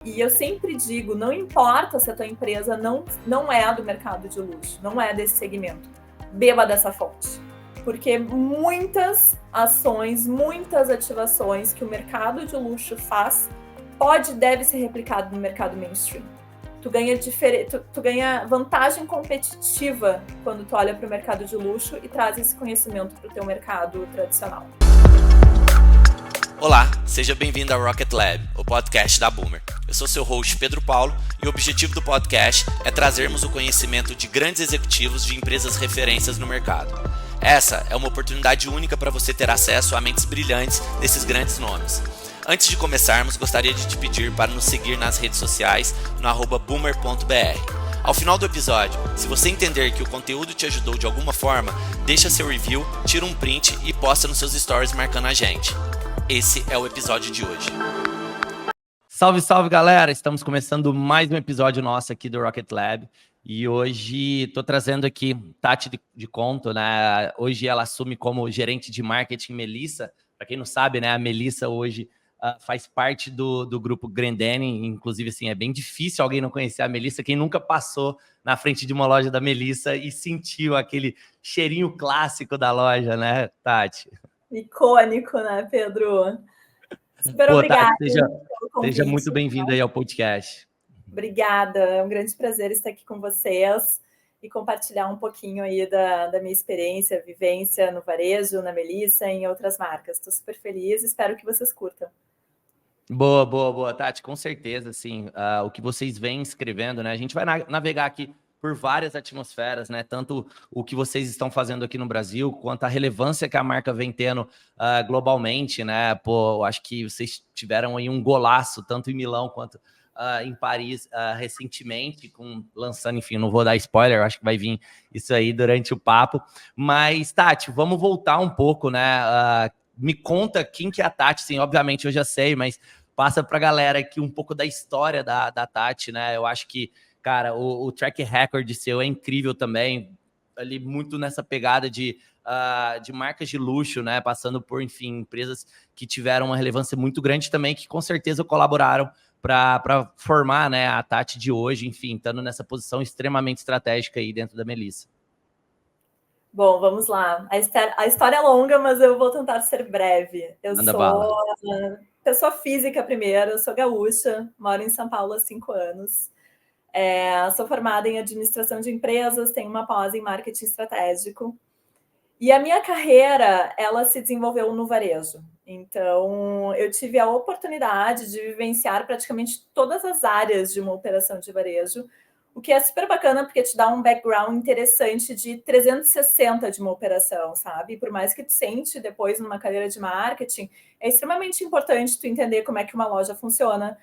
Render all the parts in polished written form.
E eu sempre digo, não importa se a tua empresa não é do mercado de luxo, não é desse segmento, beba dessa fonte. Porque muitas ações, muitas ativações que o mercado de luxo faz, deve ser replicado no mercado mainstream. Tu ganha vantagem competitiva quando tu olha para o mercado de luxo e traz esse conhecimento para o teu mercado tradicional. Olá, seja bem-vindo ao Rocket Lab, o podcast da Boomer. Eu sou seu host Pedro Paulo e o objetivo do podcast é trazermos o conhecimento de grandes executivos de empresas referências no mercado. Essa é uma oportunidade única para você ter acesso a mentes brilhantes desses grandes nomes. Antes de começarmos, gostaria de te pedir para nos seguir nas redes sociais no @boomer.br. Ao final do episódio, se você entender que o conteúdo te ajudou de alguma forma, deixa seu review, tira um print e posta nos seus stories marcando a gente. Esse é o episódio de hoje. Salve, salve, galera! Estamos começando mais um episódio nosso aqui do Rocket Lab. E hoje estou trazendo aqui Tati de Conto, né? Hoje ela assume como gerente de marketing Melissa. Para quem não sabe, né? A Melissa hoje faz parte do grupo Grendene. Inclusive, assim, é bem difícil alguém não conhecer a Melissa. Quem nunca passou na frente de uma loja da Melissa e sentiu aquele cheirinho clássico da loja, né, Tati? Icônico, né, Pedro? Super obrigada pelo convite. Seja muito bem-vindo aí ao podcast. Obrigada, é um grande prazer estar aqui com vocês e compartilhar um pouquinho aí da minha experiência, vivência no varejo, na Melissa e em outras marcas. Estou super feliz, espero que vocês curtam. Boa, Tati, com certeza, assim, o que vocês vêm escrevendo, né? A gente vai navegar aqui por várias atmosferas, né? Tanto o que vocês estão fazendo aqui no Brasil, quanto a relevância que a marca vem tendo globalmente, né? Pô, eu acho que vocês tiveram aí um golaço, tanto em Milão quanto em Paris recentemente, lançando, enfim, não vou dar spoiler, acho que vai vir isso aí durante o papo. Mas, Tati, vamos voltar um pouco, né? Me conta quem que é a Tati, sim, obviamente eu já sei, mas passa para a galera aqui um pouco da história da Tati, né? Eu acho que, cara, o track record seu é incrível também, ali muito nessa pegada de marcas de luxo, né? Passando por, enfim, empresas que tiveram uma relevância muito grande também, que com certeza colaboraram para formar, né, a Tati de hoje, enfim, estando nessa posição extremamente estratégica aí dentro da Melissa. Bom, vamos lá. A história é longa, mas eu vou tentar ser breve. Eu Manda sou bala. Pessoa física primeiro, eu sou gaúcha, moro em São Paulo há 5 anos. Sou formada em administração de empresas, tenho uma pós em marketing estratégico. E a minha carreira, ela se desenvolveu no varejo. Então, eu tive a oportunidade de vivenciar praticamente todas as áreas de uma operação de varejo, o que é super bacana porque te dá um background interessante de 360 de uma operação, sabe? Por mais que tu sente depois numa carreira de marketing, é extremamente importante tu entender como é que uma loja funciona,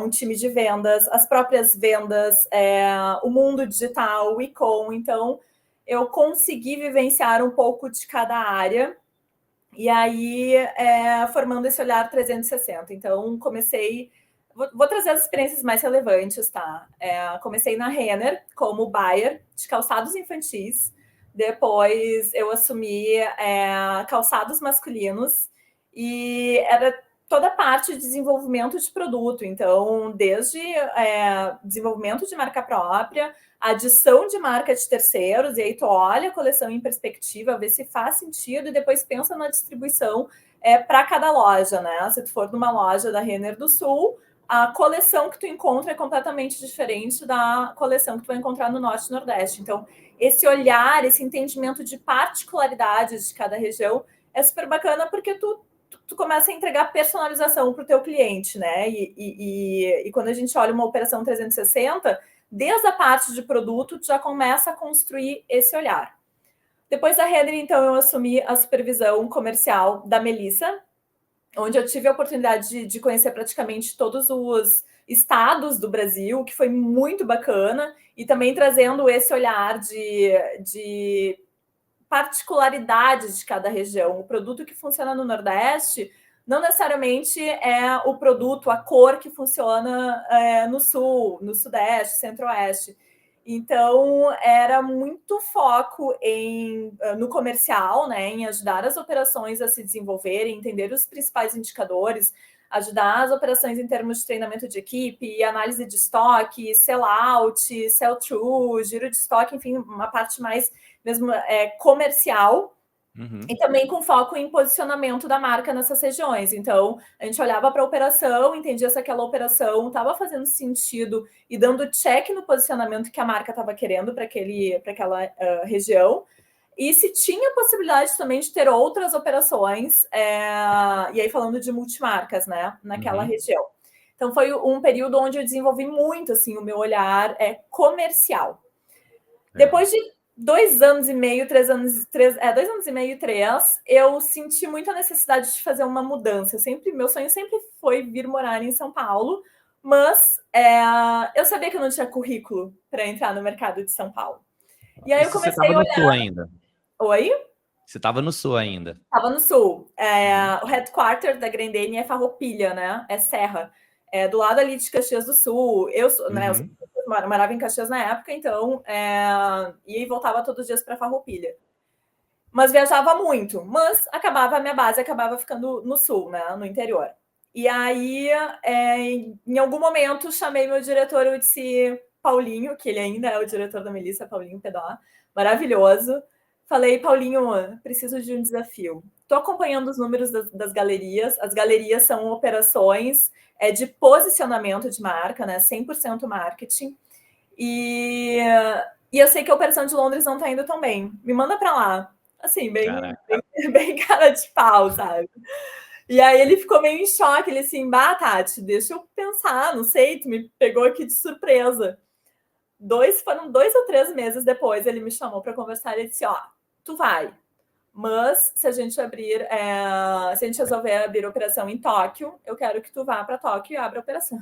um time de vendas, as próprias vendas, o mundo digital, o e-com. Então, eu consegui vivenciar um pouco de cada área e aí formando esse olhar 360. Então, comecei... Vou trazer as experiências mais relevantes, tá? Comecei na Renner como buyer de calçados infantis. Depois eu assumi calçados masculinos e era toda a parte de desenvolvimento de produto. Então, desde desenvolvimento de marca própria, adição de marca de terceiros, e aí tu olha a coleção em perspectiva, vê se faz sentido e depois pensa na distribuição para cada loja, né? Se tu for numa loja da Renner do Sul, a coleção que tu encontra é completamente diferente da coleção que tu vai encontrar no Norte e Nordeste. Então, esse olhar, esse entendimento de particularidades de cada região é super bacana porque tu começa a entregar personalização para o teu cliente, né? E quando a gente olha uma operação 360, desde a parte de produto, tu já começa a construir esse olhar. Depois da Renner, então, eu assumi a supervisão comercial da Melissa, onde eu tive a oportunidade de conhecer praticamente todos os estados do Brasil, que foi muito bacana, e também trazendo esse olhar de particularidades de cada região. O produto que funciona no Nordeste não necessariamente é o produto, a cor que funciona no Sul, no Sudeste, Centro-Oeste. Então, era muito foco no comercial, né, em ajudar as operações a se desenvolverem, entender os principais indicadores. ajudar as operações em termos de treinamento de equipe, análise de estoque, sell-out, sell-through, giro de estoque, enfim, uma parte mais mesmo comercial. E também com foco em posicionamento da marca nessas regiões. Então, a gente olhava para a operação, entendia se aquela operação estava fazendo sentido e dando check no posicionamento que a marca estava querendo para aquela região. E se tinha possibilidade também de ter outras operações, e aí falando de multimarcas, né, naquela região. Então, foi um período onde eu desenvolvi muito, assim, o meu olhar comercial. Depois de 2 anos e meio, 3 anos, 2 anos e meio, 3, eu senti muita necessidade de fazer uma mudança. Meu sonho sempre foi vir morar em São Paulo, mas eu sabia que eu não tinha currículo para entrar no mercado de São Paulo. E aí eu comecei a olhar... Você estava no Sul ainda? Oi? Você estava no Sul ainda? Estava no Sul. O headquarter da Grendene é Farroupilha, né? É Serra. Do lado ali de Caxias do Sul. Eu morava em Caxias na época, então ia e voltava todos os dias para Farroupilha. Mas viajava muito. Mas a minha base acabava ficando no Sul, né? No interior. E aí, em algum momento, chamei meu diretor, eu disse, Paulinho, que ele ainda é o diretor da Melissa, Paulinho Pedó, maravilhoso. Falei, Paulinho, preciso de um desafio. Estou acompanhando os números das galerias. As galerias são operações de posicionamento de marca, né? 100% marketing. E eu sei que a operação de Londres não está indo tão bem. Me manda para lá. Assim, bem cara de pau, sabe? E aí ele ficou meio em choque. Ele assim, Tati, deixa eu pensar, não sei, tu me pegou aqui de surpresa. Foram 2 ou 3 meses depois, ele me chamou para conversar e disse, tu vai, mas se a gente resolver abrir operação em Tóquio, eu quero que tu vá para Tóquio e abra a operação.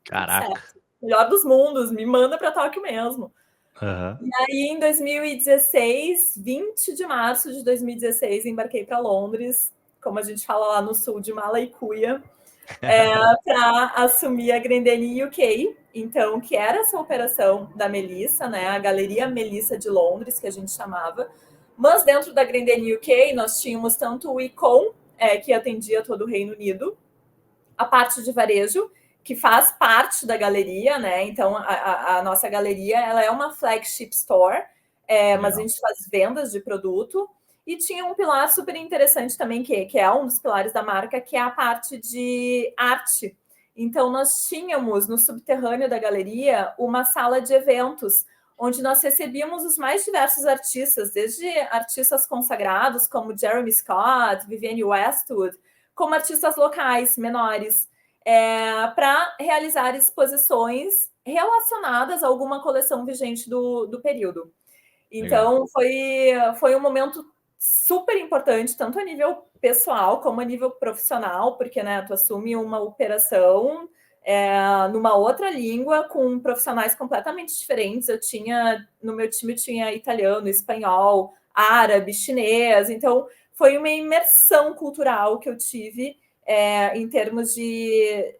Caraca. Certo. Melhor dos mundos, me manda para Tóquio mesmo. E aí, em 2016, 20 de março de 2016, embarquei para Londres, como a gente fala lá no sul, de mala e cuia, para assumir a Grendene UK, então, que era essa operação da Melissa, né, a Galeria Melissa de Londres, que a gente chamava. Mas dentro da Grendene UK, nós tínhamos tanto o e-com, que atendia todo o Reino Unido, a parte de varejo, que faz parte da galeria, né? Então, a nossa galeria, ela é uma flagship store, mas a gente faz vendas de produto. E tinha um pilar super interessante também, que é um dos pilares da marca, que é a parte de arte. Então, nós tínhamos no subterrâneo da galeria uma sala de eventos, onde nós recebíamos os mais diversos artistas, desde artistas consagrados como Jeremy Scott, Vivienne Westwood, como artistas locais, menores, para realizar exposições relacionadas a alguma coleção vigente do período. Então, foi um momento super importante, tanto a nível pessoal como a nível profissional, porque, né, tu assume uma operação numa outra língua, com profissionais completamente diferentes. No meu time tinha italiano, espanhol, árabe, chinês, então foi uma imersão cultural que eu tive em termos de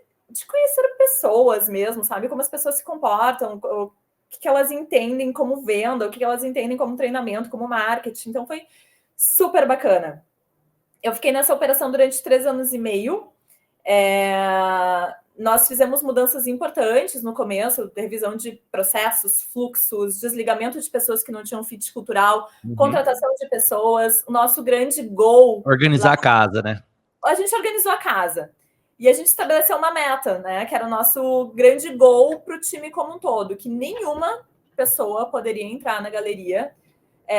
conhecer pessoas mesmo, sabe? Como as pessoas se comportam, o que elas entendem como venda, o que elas entendem como treinamento, como marketing. Então foi super bacana. Eu fiquei nessa operação durante 3 anos e meio. Nós fizemos mudanças importantes no começo, revisão de processos, fluxos, desligamento de pessoas que não tinham fit cultural, contratação de pessoas. O nosso grande goal... Organizar a casa, né? A gente organizou a casa. E a gente estabeleceu uma meta, né? Que era o nosso grande goal para o time como um todo, que nenhuma pessoa poderia entrar na galeria,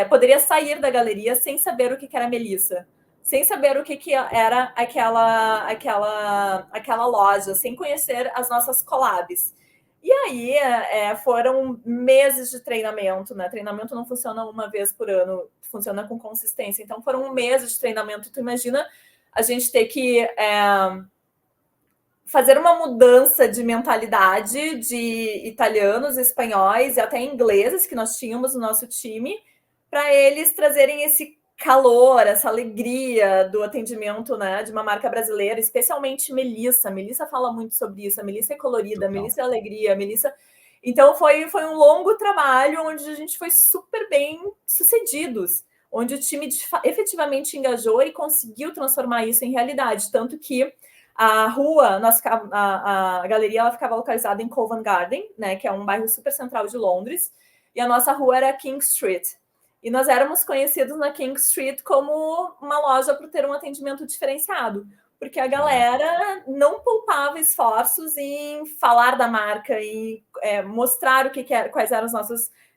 poderia sair da galeria sem saber o que era Melissa, sem saber o que era aquela loja, sem conhecer as nossas collabs. E aí foram meses de treinamento, né? Treinamento não funciona uma vez por ano, funciona com consistência. Então foram meses de treinamento. Tu imagina a gente ter que fazer uma mudança de mentalidade de italianos, espanhóis e até ingleses que nós tínhamos no nosso time, para eles trazerem esse calor, essa alegria do atendimento, né, de uma marca brasileira, especialmente Melissa. Melissa fala muito sobre isso. A Melissa é colorida, a Melissa é alegria, a Melissa... Então foi um longo trabalho onde a gente foi super bem sucedidos, onde o time efetivamente engajou e conseguiu transformar isso em realidade, tanto que A rua, a galeria, ela ficava localizada em Covent Garden, né, que é um bairro super central de Londres, e a nossa rua era King Street. E nós éramos conhecidos na King Street como uma loja por ter um atendimento diferenciado, porque a galera não poupava esforços em falar da marca, em mostrar o que era, quais eram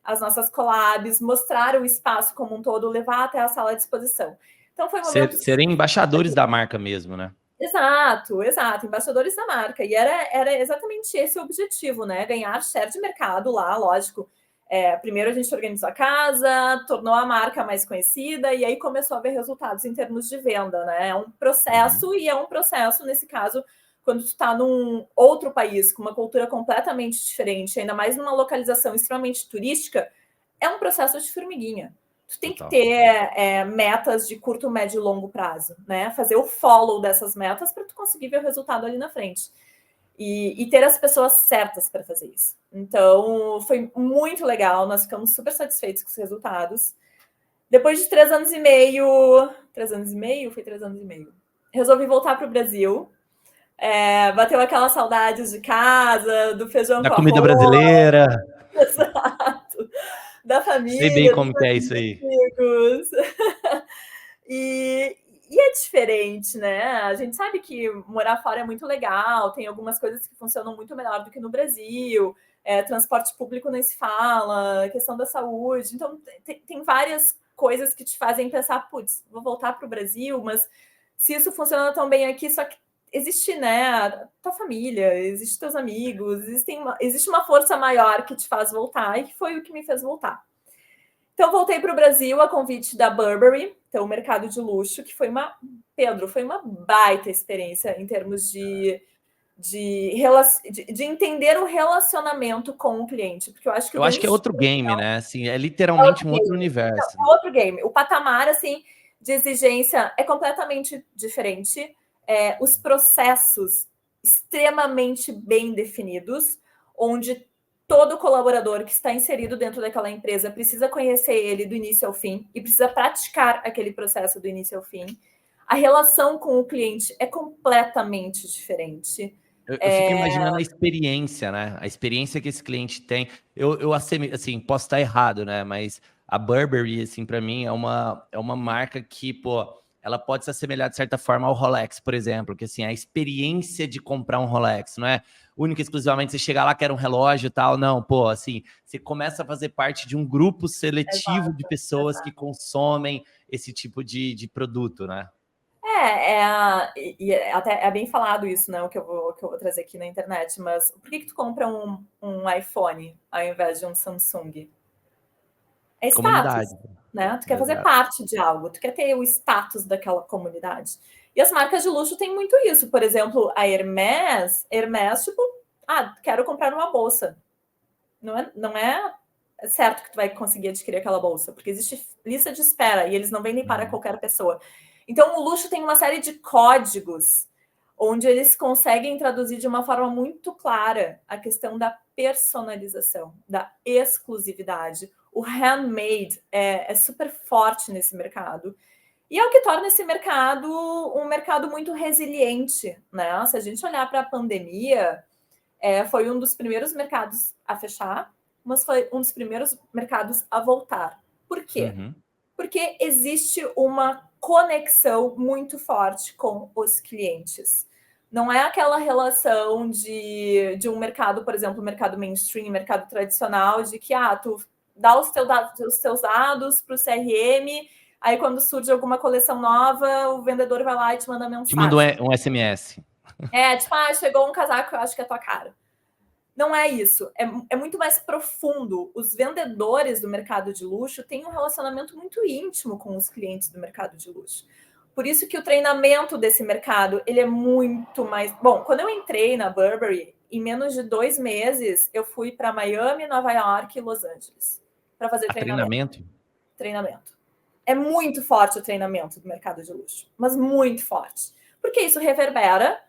as nossas collabs, mostrar o espaço como um todo, levar até a sala de exposição. Então foi um momento... Serem embaixadores da marca mesmo, né? Exato, embaixadores da marca. E era exatamente esse o objetivo, né? Ganhar share de mercado lá, lógico. Primeiro a gente organizou a casa, tornou a marca mais conhecida e aí começou a ver resultados em termos de venda, né? É um processo e é um processo, nesse caso, quando tu está num outro país com uma cultura completamente diferente, ainda mais numa localização extremamente turística, é um processo de formiguinha. Tu tem que ter metas de curto, médio e longo prazo, né? Fazer o follow dessas metas para tu conseguir ver o resultado ali na frente. E ter as pessoas certas para fazer isso. Então, foi muito legal, nós ficamos super satisfeitos com os resultados. Depois de 3 anos e meio... 3 anos e meio? Foi 3 anos e meio. Resolvi voltar para o Brasil. Bateu aquela saudade de casa, do feijão da com comida arroz. Brasileira. Exato. Da família. Sei bem como que é isso aí. Amigos. E é diferente, né? A gente sabe que morar fora é muito legal, tem algumas coisas que funcionam muito melhor do que no Brasil, transporte público nem se fala, questão da saúde. Então, tem várias coisas que te fazem pensar, putz, vou voltar para o Brasil, mas se isso funciona tão bem aqui, só que existe, né, tua família, existe teus amigos, existe uma força maior que te faz voltar, e que foi o que me fez voltar. Então, voltei para o Brasil a convite da Burberry, então, o mercado de luxo, que foi uma baita experiência em termos de entender o relacionamento com o cliente, porque eu acho que é outro game, né? Assim, é literalmente outro universo. É outro game. O patamar, assim, de exigência é completamente diferente. Os processos extremamente bem definidos, onde todo colaborador que está inserido dentro daquela empresa precisa conhecer ele do início ao fim e precisa praticar aquele processo do início ao fim. A relação com o cliente é completamente diferente. Eu fico imaginando a experiência, né? A experiência que esse cliente tem. Eu assim, posso estar errado, né? Mas a Burberry, assim, para mim, é uma marca que, pô, ela pode se assemelhar de certa forma ao Rolex, por exemplo, que assim, a experiência de comprar um Rolex, não é única e exclusivamente você chegar lá, quer um relógio e tal, não, pô, assim, você começa a fazer parte de um grupo seletivo de pessoas que consomem esse tipo de produto, né? Até é bem falado isso, né? O que eu vou trazer aqui na internet, mas por que tu compra um iPhone ao invés de um Samsung? É status, comunidade, né? Tu quer fazer parte de algo, tu quer ter o status daquela comunidade. E as marcas de luxo têm muito isso. Por exemplo, a Hermès, tipo, quero comprar uma bolsa. Não é certo que tu vai conseguir adquirir aquela bolsa, porque existe lista de espera e eles não vendem para qualquer pessoa. Então, o luxo tem uma série de códigos onde eles conseguem traduzir de uma forma muito clara a questão da personalização, da exclusividade. O handmade é super forte nesse mercado. E é o que torna esse mercado um mercado muito resiliente, né? Se a gente olhar para a pandemia, foi um dos primeiros mercados a fechar, mas foi um dos primeiros mercados a voltar. Por quê? Porque existe uma conexão muito forte com os clientes. Não é aquela relação de um mercado, por exemplo, mercado mainstream, mercado tradicional, de que tu dá os teus dados para o CRM, aí quando surge alguma coleção nova, o vendedor vai lá e te manda mensagem. Te manda um SMS. Chegou um casaco que eu acho que é a tua cara. Não é isso, é muito mais profundo. Os vendedores do mercado de luxo têm um relacionamento muito íntimo com os clientes do mercado de luxo. Por isso que o treinamento desse mercado, ele é muito mais... Bom, quando eu entrei na Burberry, em menos de 2 meses, eu fui para Miami, Nova York e Los Angeles para fazer treinamento. Treinamento. É muito forte o treinamento do mercado de luxo, mas muito forte. Porque isso reverbera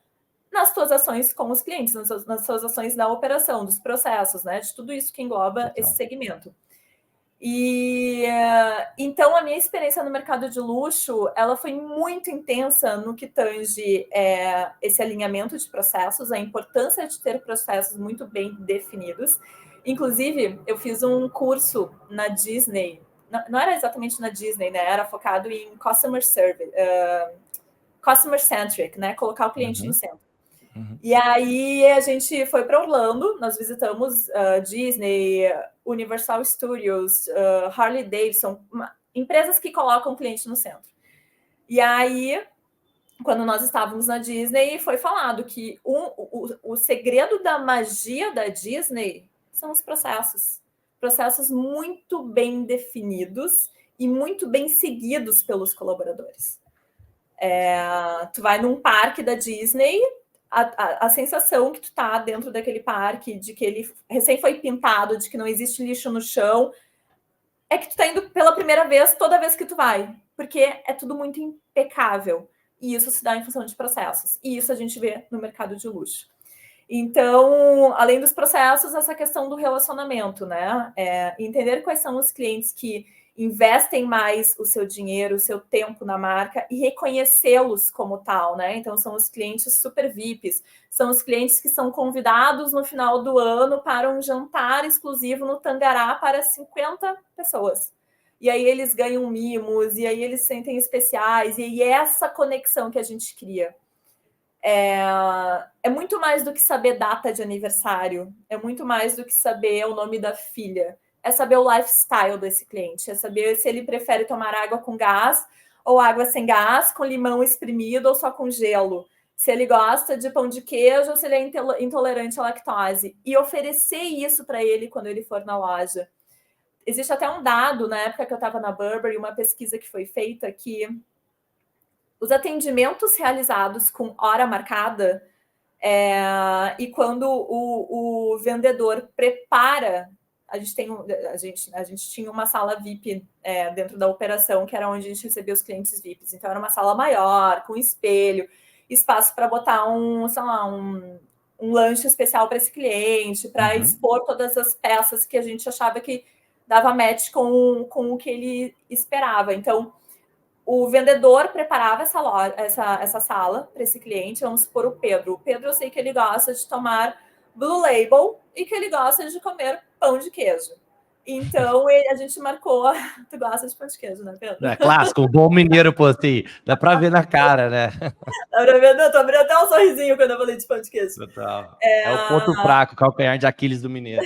nas tuas ações com os clientes, nas suas ações da operação, dos processos, né? De tudo isso que engloba esse segmento. E então a minha experiência no mercado de luxo, ela foi muito intensa no que tange esse alinhamento de processos, a importância de ter processos muito bem definidos. Inclusive, eu fiz um curso na Disney, não era exatamente na Disney, né? Era focado em customer service, customer centric, né? Colocar o cliente no centro. E aí a gente foi para Orlando, nós visitamos Disney, Universal Studios, Harley Davidson, empresas que colocam o cliente no centro. E aí, quando nós estávamos na Disney, foi falado que o segredo da magia da Disney são os processos. Processos muito bem definidos e muito bem seguidos pelos colaboradores. Tu vai num parque da Disney, a sensação que tu tá dentro daquele parque, de que ele recém foi pintado, de que não existe lixo no chão, é que tu tá indo pela primeira vez, toda vez que tu vai, porque é tudo muito impecável. E isso se dá em função de processos. E isso a gente vê no mercado de luxo. Então, além dos processos, essa questão do relacionamento, né? Entender quais são os clientes que investem mais o seu dinheiro, o seu tempo na marca e reconhecê-los como tal, né? Então, são os clientes super VIPs, são os clientes que são convidados no final do ano para um jantar exclusivo no Tangará para 50 pessoas. E aí eles ganham mimos, e aí eles se sentem especiais, e aí é essa conexão que a gente cria. É muito mais do que saber data de aniversário, é muito mais do que saber o nome da filha, é saber o lifestyle desse cliente, é saber se ele prefere tomar água com gás ou água sem gás, com limão espremido ou só com gelo, se ele gosta de pão de queijo ou se ele é intolerante à lactose, e oferecer isso para ele quando ele for na loja. Existe até um dado, na época que eu estava na Burberry, uma pesquisa que foi feita, que os atendimentos realizados com hora marcada e quando o vendedor prepara, a gente tinha uma sala VIP dentro da operação, que era onde a gente recebia os clientes VIPs. Então, era uma sala maior, com espelho, espaço para botar um lanche especial para esse cliente, para expor todas as peças que a gente achava que dava match com o que ele esperava. Então, o vendedor preparava essa sala para esse cliente. Vamos supor o Pedro. O Pedro, eu sei que ele gosta de tomar Blue Label e que ele gosta de comer pão de queijo. Então, a gente marcou... Tu gosta de pão de queijo, né, Pedro? É clássico, um bom mineiro, pô, assim, dá pra ver na cara, né? Dá pra ver, eu tô abrindo até um sorrisinho quando eu falei de pão de queijo. Total. É o ponto fraco, o calcanhar de Aquiles do mineiro.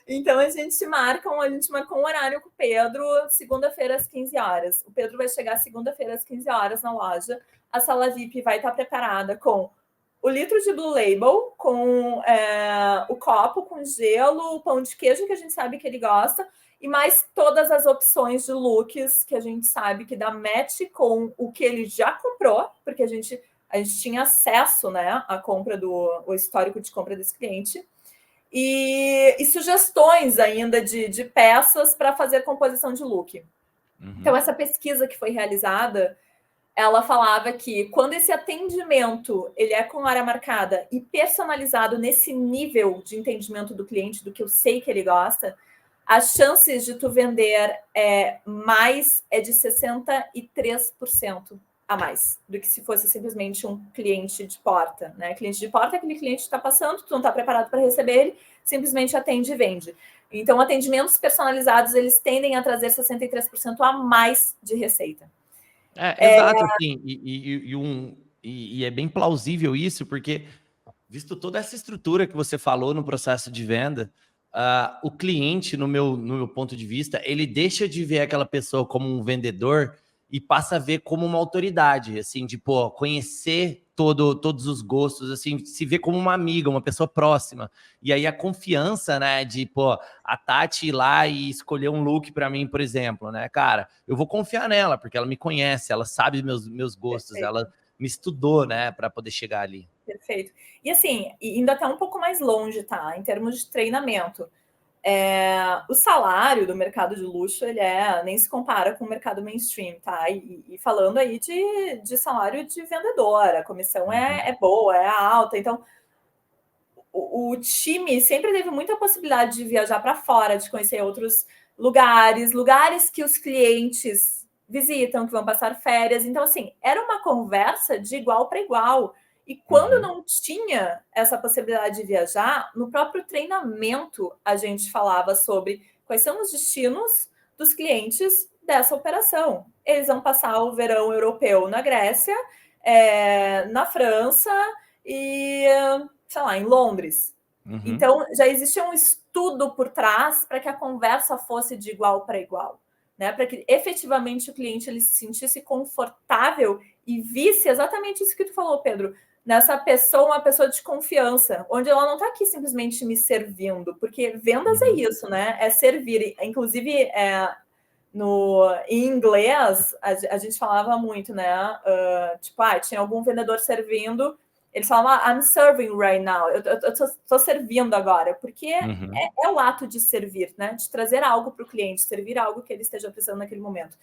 Então, a gente marcou um horário com o Pedro, segunda-feira às 15 horas. O Pedro vai chegar segunda-feira às 15 horas na loja. A sala VIP vai estar preparada com o litro de Blue Label, com o copo com gelo, o pão de queijo, que a gente sabe que ele gosta, e mais todas as opções de looks que a gente sabe que dá match com o que ele já comprou, porque a gente tinha acesso, né, à compra o histórico de compra desse cliente. E sugestões ainda de peças para fazer composição de look. Então, essa pesquisa que foi realizada, ela falava que quando esse atendimento ele é com hora marcada e personalizado nesse nível de entendimento do cliente, do que eu sei que ele gosta, as chances de tu vender mais é de 63% a mais do que se fosse simplesmente um cliente de porta, né? Cliente de porta é aquele cliente que está passando, tu não está preparado para receber ele, simplesmente atende e vende. Então, atendimentos personalizados, eles tendem a trazer 63% a mais de receita. Exato, assim, e é bem plausível isso, porque, visto toda essa estrutura que você falou no processo de venda, o cliente, no meu ponto de vista, ele deixa de ver aquela pessoa como um vendedor e passa a ver como uma autoridade, assim, de, pô, conhecer todos os gostos, assim, se vê como uma amiga, uma pessoa próxima. E aí a confiança, né, de, pô, a Tati ir lá e escolher um look para mim, por exemplo, né, cara, eu vou confiar nela, porque ela me conhece, ela sabe meus gostos, perfeito, ela me estudou, né, para poder chegar ali. Perfeito. E assim, indo até um pouco mais longe, tá, em termos de treinamento, o salário do mercado de luxo, ele nem se compara com o mercado mainstream, tá? E falando aí de salário de vendedora, a comissão é boa, é alta. Então, o time sempre teve muita possibilidade de viajar para fora, de conhecer outros lugares que os clientes visitam, que vão passar férias. Então, assim, era uma conversa de igual para igual. E quando não tinha essa possibilidade de viajar, no próprio treinamento a gente falava sobre quais são os destinos dos clientes dessa operação. Eles vão passar o verão europeu na Grécia, na França e, sei lá, em Londres. Então, já existia um estudo por trás para que a conversa fosse de igual para igual, né? Para que efetivamente o cliente ele se sentisse confortável e visse exatamente isso que tu falou, Pedro, nessa pessoa, uma pessoa de confiança, onde ela não está aqui simplesmente me servindo, porque vendas é isso, né? É servir. Inclusive, em inglês, a gente falava muito, né? Tipo, tinha algum vendedor servindo, eles falavam, I'm serving right now, eu estou servindo agora, porque é o ato de servir, né? De trazer algo para o cliente, servir algo que ele esteja precisando naquele momento.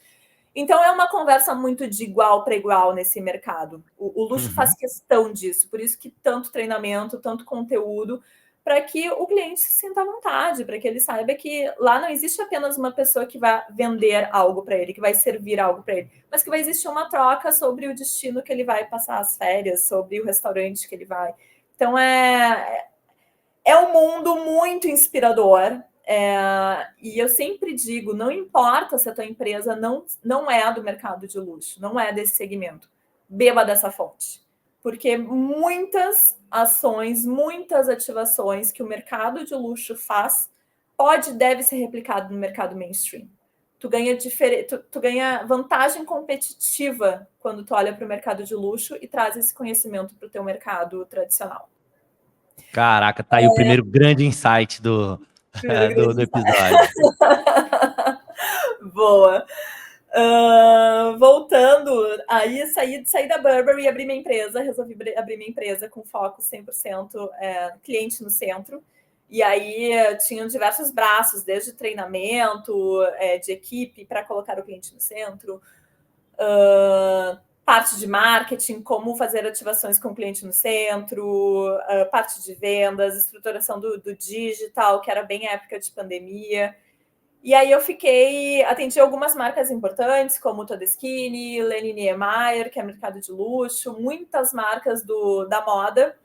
Então, é uma conversa muito de igual para igual nesse mercado. O luxo faz questão disso, por isso que tanto treinamento, tanto conteúdo, para que o cliente se sinta à vontade, para que ele saiba que lá não existe apenas uma pessoa que vai vender algo para ele, que vai servir algo para ele, mas que vai existir uma troca sobre o destino que ele vai passar as férias, sobre o restaurante que ele vai. Então, é um mundo muito inspirador. E eu sempre digo, não importa se a tua empresa não é do mercado de luxo, não é desse segmento, beba dessa fonte. Porque muitas ações, muitas ativações que o mercado de luxo faz, deve ser replicado no mercado mainstream. Tu ganha vantagem competitiva quando tu olha para o mercado de luxo e traz esse conhecimento para o teu mercado tradicional. Caraca, tá aí o primeiro grande insight do episódio. Boa. Voltando, aí saí da Burberry e abri minha empresa, resolvi abrir minha empresa com foco 100% cliente no centro. E aí tinham diversos braços, desde treinamento de equipe para colocar o cliente no centro, parte de marketing, como fazer ativações com o cliente no centro, parte de vendas, estruturação do digital, que era bem época de pandemia. E aí eu atendi algumas marcas importantes, como Todeskine, Lenny Niemeyer, que é mercado de luxo, muitas marcas da moda.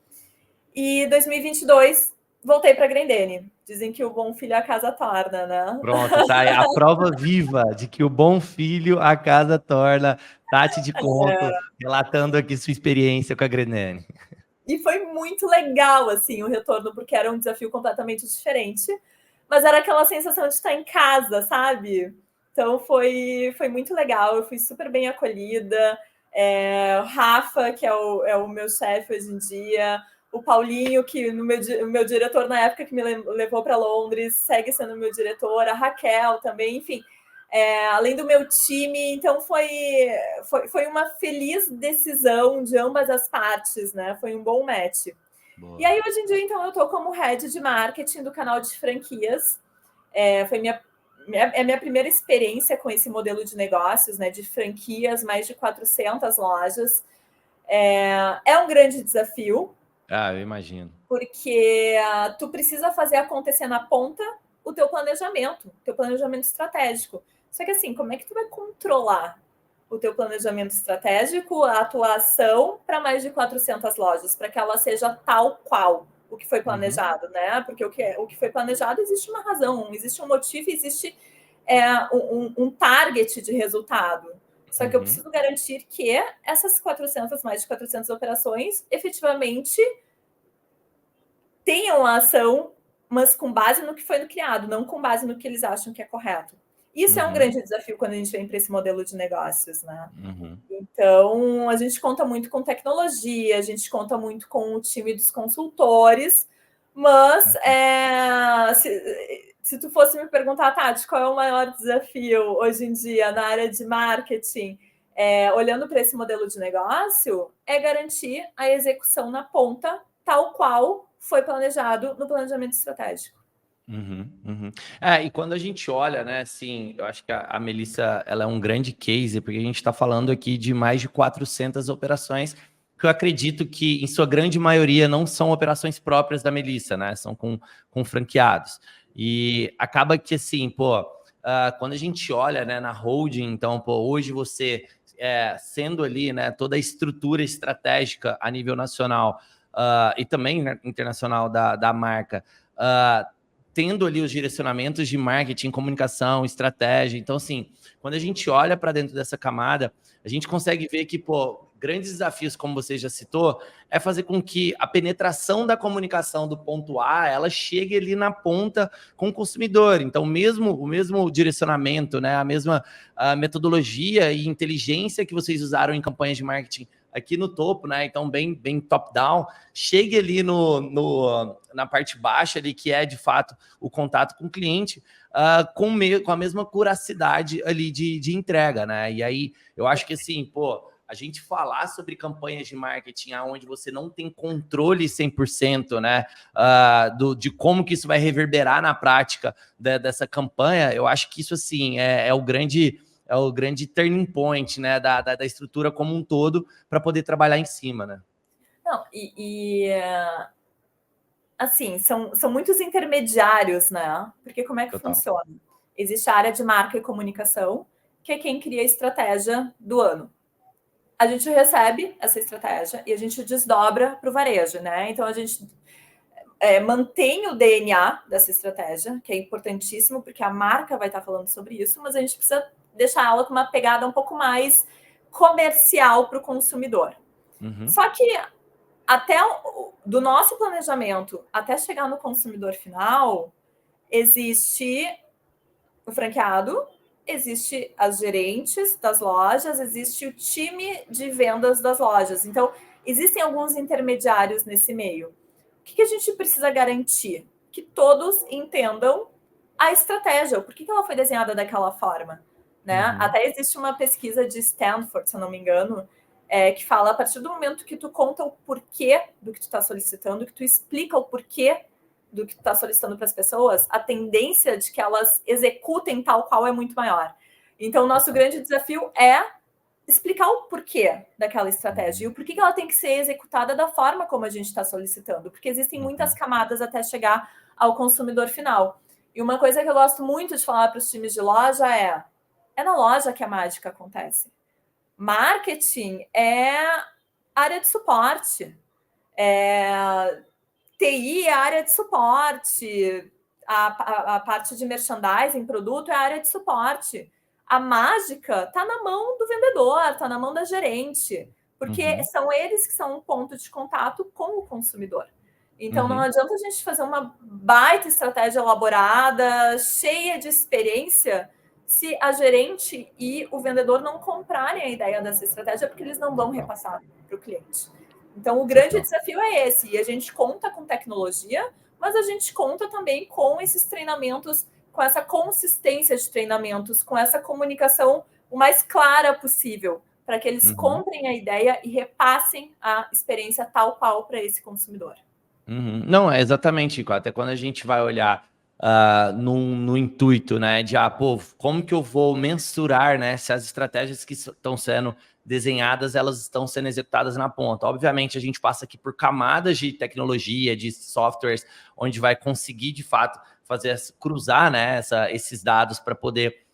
E 2022, voltei para a Grendene. Dizem que o bom filho a casa torna, né? Pronto, tá aí a prova viva de que o bom filho a casa torna. Tati de Conto, relatando aqui sua experiência com a Grendene. E foi muito legal, assim, o retorno, porque era um desafio completamente diferente. Mas era aquela sensação de estar em casa, sabe? Então foi muito legal, eu fui super bem acolhida. O Rafa, que é o meu chefe hoje em dia, o Paulinho, que o meu diretor na época que me levou para Londres, segue sendo meu diretor, a Raquel também, enfim. Além do meu time, então foi uma feliz decisão de ambas as partes, né? Foi um bom match. Boa. E aí, hoje em dia, então, eu estou como head de marketing do canal de franquias. Foi minha primeira experiência com esse modelo de negócios, né? De franquias, mais de 400 lojas. É um grande desafio. Eu imagino. Porque tu precisa fazer acontecer na ponta o teu planejamento estratégico. Só que assim, como é que tu vai controlar o teu planejamento estratégico, a tua ação para mais de 400 lojas, para que ela seja tal qual o que foi planejado, né? Porque o que foi planejado existe uma razão, existe um motivo, existe um target de resultado. Só que eu preciso garantir que essas mais de 400 operações, efetivamente tenham a ação, mas com base no que foi criado, não com base no que eles acham que é correto. Isso é um grande desafio quando a gente vem para esse modelo de negócios, né? Então, a gente conta muito com tecnologia, a gente conta muito com o time dos consultores, mas se tu fosse me perguntar, Tati, qual é o maior desafio hoje em dia na área de marketing, olhando para esse modelo de negócio, é garantir a execução na ponta, tal qual foi planejado no planejamento estratégico. E quando a gente olha, né, assim, eu acho que a Melissa, ela é um grande case, porque a gente está falando aqui de mais de 400 operações que eu acredito que, em sua grande maioria, não são operações próprias da Melissa, né? São com franqueados. E acaba que, assim, quando a gente olha, né, na holding, então, hoje você, sendo ali, né, toda a estrutura estratégica a nível nacional e também, né, internacional da marca, tendo ali os direcionamentos de marketing, comunicação, estratégia. Então, assim, quando a gente olha para dentro dessa camada, a gente consegue ver que, grandes desafios, como você já citou, é fazer com que a penetração da comunicação do ponto A, ela chegue ali na ponta com o consumidor. Então, o mesmo direcionamento, né, a mesma metodologia e inteligência que vocês usaram em campanhas de marketing aqui no topo, né? Então, bem top-down, chegue ali na parte baixa ali, que é, de fato, o contato com o cliente, com a mesma curacidade ali de entrega, né? E aí, eu acho que, assim, a gente falar sobre campanhas de marketing onde você não tem controle 100%, né, de como que isso vai reverberar na prática dessa campanha, eu acho que isso, assim, é o grande turning point, né, da estrutura como um todo para poder trabalhar em cima, né? Não, assim, são muitos intermediários, né? Porque como é que Total. funciona? Existe a área de marca e comunicação, que é quem cria a estratégia do ano. A gente recebe essa estratégia e a gente desdobra para o varejo, né? Então, a gente mantém o DNA dessa estratégia, que é importantíssimo, porque a marca vai estar falando sobre isso, mas a gente precisa deixar ela com uma pegada um pouco mais comercial para o consumidor. Uhum. Só que até do nosso planejamento até chegar no consumidor final, existe o franqueado, existe as gerentes das lojas, existe o time de vendas das lojas. Então, existem alguns intermediários nesse meio. O que a gente precisa garantir? Que todos entendam a estratégia, por que ela foi desenhada daquela forma, né? Uhum. Até existe uma pesquisa de Stanford, se eu não me engano, que fala, a partir do momento que tu conta o porquê do que tu está solicitando, que tu explica o porquê do que tu está solicitando para as pessoas, a tendência de que elas executem tal qual é muito maior. Então, o nosso grande desafio é explicar o porquê daquela estratégia e o porquê que ela tem que ser executada da forma como a gente está solicitando, porque existem muitas camadas até chegar ao consumidor final. E uma coisa que eu gosto muito de falar para os times de loja é na loja que a mágica acontece. Marketing é área de suporte. TI é área de suporte. A parte de merchandising, produto, é área de suporte. A mágica está na mão do vendedor, está na mão da gerente, porque são eles que são um ponto de contato com o consumidor. Então, não adianta a gente fazer uma baita estratégia elaborada, cheia de experiência, se a gerente e o vendedor não comprarem a ideia dessa estratégia, porque eles não vão repassar para o cliente. Então, o grande desafio é esse. E a gente conta com tecnologia, mas a gente conta também com esses treinamentos, com essa consistência de treinamentos, com essa comunicação o mais clara possível, para que eles comprem a ideia e repassem a experiência tal qual para esse consumidor. Não, é exatamente, até quando a gente vai olhar no intuito, né, de como que eu vou mensurar, né, se as estratégias que estão sendo desenhadas, elas estão sendo executadas na ponta. Obviamente, a gente passa aqui por camadas de tecnologia, de softwares, onde vai conseguir, de fato, cruzar, né, esses dados para poder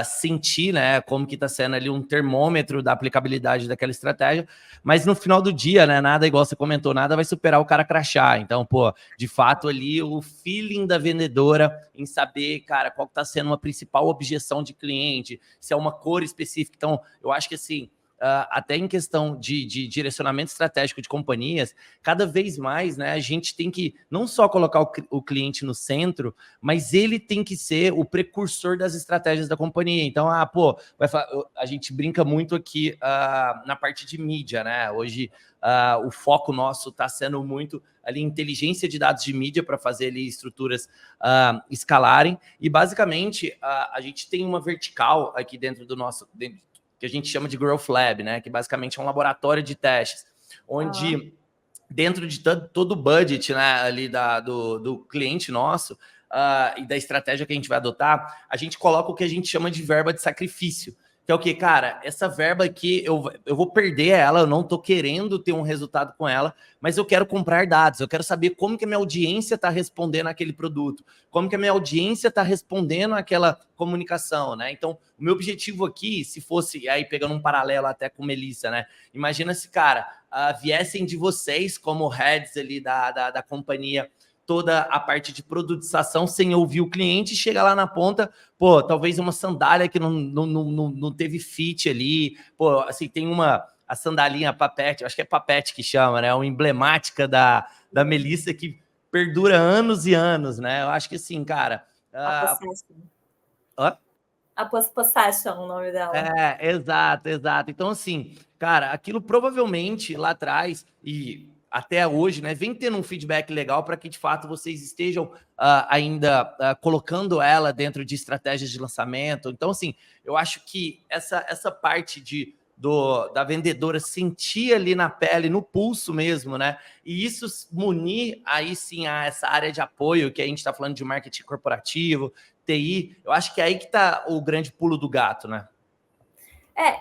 sentir, né, como que está sendo ali um termômetro da aplicabilidade daquela estratégia, mas no final do dia, né, nada, igual você comentou, nada vai superar o cara crachar. Então, de fato ali o feeling da vendedora em saber, cara, qual que está sendo uma principal objeção de cliente, se é uma cor específica. Então, eu acho que assim, até em questão de direcionamento estratégico de companhias, cada vez mais, né, a gente tem que não só colocar o cliente no centro, mas ele tem que ser o precursor das estratégias da companhia. Então, a gente brinca muito aqui na parte de mídia, né? Hoje, o foco nosso está sendo muito ali inteligência de dados de mídia para fazer ali estruturas escalarem. E, basicamente, a gente tem uma vertical aqui dentro do nosso... que a gente chama de Growth Lab, né? Que basicamente é um laboratório de testes, onde dentro de todo o budget, né, ali do cliente nosso e da estratégia que a gente vai adotar, a gente coloca o que a gente chama de verba de sacrifício, Que é o quê? Cara, essa verba aqui, eu vou perder ela, eu não tô querendo ter um resultado com ela, mas eu quero comprar dados, eu quero saber como que a minha audiência está respondendo àquele produto, como que a minha audiência está respondendo àquela comunicação, né? Então, o meu objetivo aqui, se fosse, aí pegando um paralelo até com Melissa, né? Imagina se, cara, viessem de vocês como heads ali da companhia, toda a parte de produtização sem ouvir o cliente, chega lá na ponta, pô, talvez uma sandália que não teve fit ali, pô, assim, tem a sandalinha Papete, acho que é Papete que chama, né, uma emblemática da Melissa que perdura anos e anos, né, eu acho que assim, cara... A Possession, o nome dela. Exato. Então, assim, cara, aquilo provavelmente lá atrás e até hoje, né, vem tendo um feedback legal para que, de fato, vocês estejam ainda colocando ela dentro de estratégias de lançamento. Então, assim, eu acho que essa parte da vendedora sentir ali na pele, no pulso mesmo, né, e isso munir aí sim a essa área de apoio que a gente está falando de marketing corporativo, TI, eu acho que é aí que está o grande pulo do gato, né?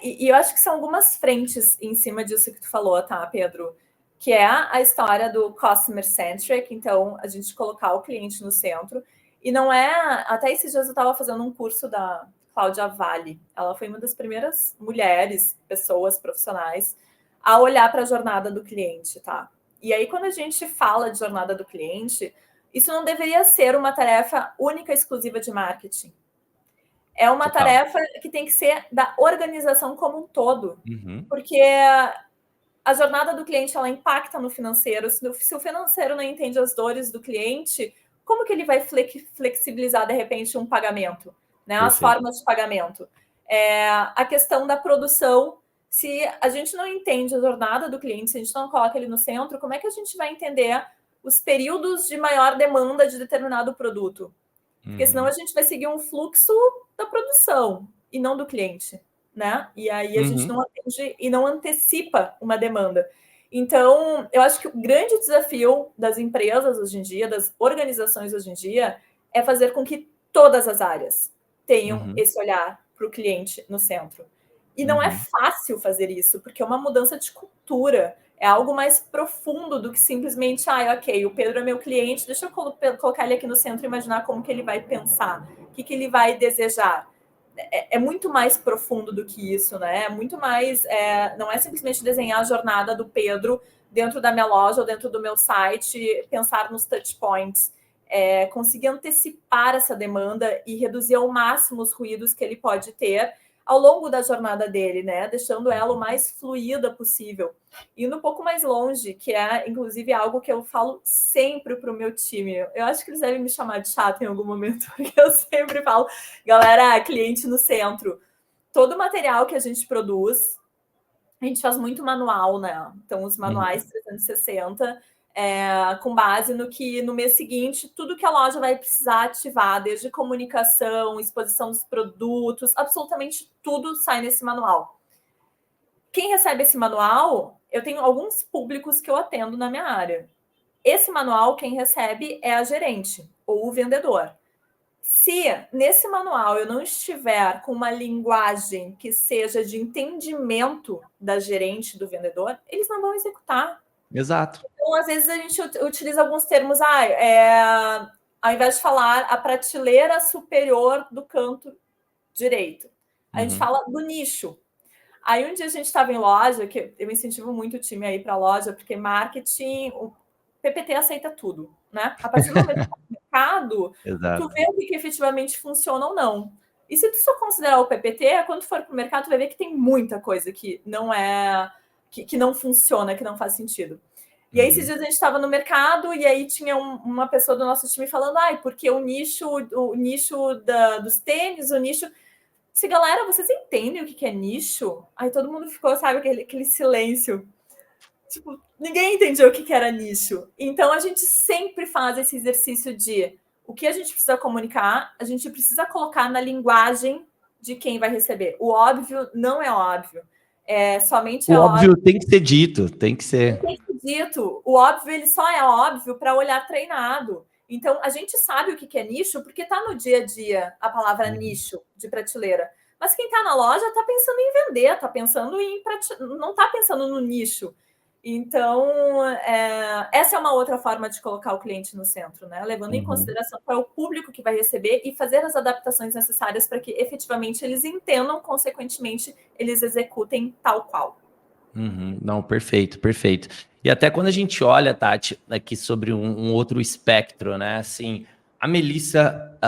E eu acho que são algumas frentes em cima disso que tu falou, tá, Pedro? Que é a história do customer centric, então a gente colocar o cliente no centro. E não é... Até esses dias eu estava fazendo um curso da Cláudia Vale. Ela foi uma das primeiras mulheres, pessoas profissionais, a olhar para a jornada do cliente, tá? E aí, quando a gente fala de jornada do cliente, isso não deveria ser uma tarefa única, exclusiva de marketing. É uma tarefa que tem que ser da organização como um todo. Porque a jornada do cliente, ela impacta no financeiro. Se o financeiro não entende as dores do cliente, como que ele vai flexibilizar, de repente, um pagamento? Né? As formas de pagamento. A questão da produção, se a gente não entende a jornada do cliente, se a gente não coloca ele no centro, como é que a gente vai entender os períodos de maior demanda de determinado produto? Porque senão a gente vai seguir um fluxo da produção e não do cliente, né? E aí a gente não atende e não antecipa uma demanda. Então, eu acho que o grande desafio das empresas hoje em dia, das organizações hoje em dia, é fazer com que todas as áreas tenham esse olhar para o cliente no centro. E não é fácil fazer isso, porque é uma mudança de cultura. É algo mais profundo do que simplesmente, ok, o Pedro é meu cliente, deixa eu colocar ele aqui no centro e imaginar como que ele vai pensar, o que ele vai desejar. É muito mais profundo do que isso, né? É muito mais... não é simplesmente desenhar a jornada do Pedro dentro da minha loja ou dentro do meu site, pensar nos touch points. Conseguir antecipar essa demanda e reduzir ao máximo os ruídos que ele pode ter ao longo da jornada dele, né? Deixando ela o mais fluida possível. Indo um pouco mais longe, que é, inclusive, algo que eu falo sempre para o meu time. Eu acho que eles devem me chamar de chata em algum momento, porque eu sempre falo, galera, cliente no centro. Todo o material que a gente produz, a gente faz muito manual, né? Então, os manuais 360... com base no que no mês seguinte, tudo que a loja vai precisar ativar, desde comunicação, exposição dos produtos, absolutamente tudo sai nesse manual. Quem recebe esse manual, eu tenho alguns públicos que eu atendo na minha área. Esse manual, quem recebe é a gerente ou o vendedor. Se nesse manual eu não estiver com uma linguagem que seja de entendimento da gerente, do vendedor, eles não vão executar. Exato. Então, às vezes, a gente utiliza alguns termos, ao invés de falar a prateleira superior do canto direito, a gente fala do nicho. Aí, um dia a gente estava em loja, que eu incentivo muito o time a ir para a loja, porque marketing, o PPT aceita tudo, né? A partir do momento que está no mercado, tu vê o que efetivamente funciona ou não. E se tu só considerar o PPT, quando for para o mercado, tu vai ver que tem muita coisa que não que não funciona, que não faz sentido. E aí, esses dias a gente estava no mercado e aí tinha uma pessoa do nosso time falando, porque o nicho dos tênis, o nicho... Se, galera, vocês entendem o que é nicho? Aí todo mundo ficou, sabe, aquele silêncio. Tipo, ninguém entendeu o que era nicho. Então, a gente sempre faz esse exercício de o que a gente precisa comunicar, a gente precisa colocar na linguagem de quem vai receber. O óbvio não é óbvio. Somente o óbvio tem que ser dito, tem que ser. Tem que ser dito. O óbvio, ele só é óbvio para olhar treinado. Então, a gente sabe o que é nicho, porque está no dia a dia a palavra nicho de prateleira. Mas quem está na loja está pensando em vender, está pensando não está pensando no nicho. Então, essa é uma outra forma de colocar o cliente no centro, né? Levando em consideração qual é o público que vai receber e fazer as adaptações necessárias para que efetivamente eles entendam, consequentemente, eles executem tal qual. Não, perfeito, perfeito. E até quando a gente olha, Tati, aqui sobre um outro espectro, né? Assim, a Melissa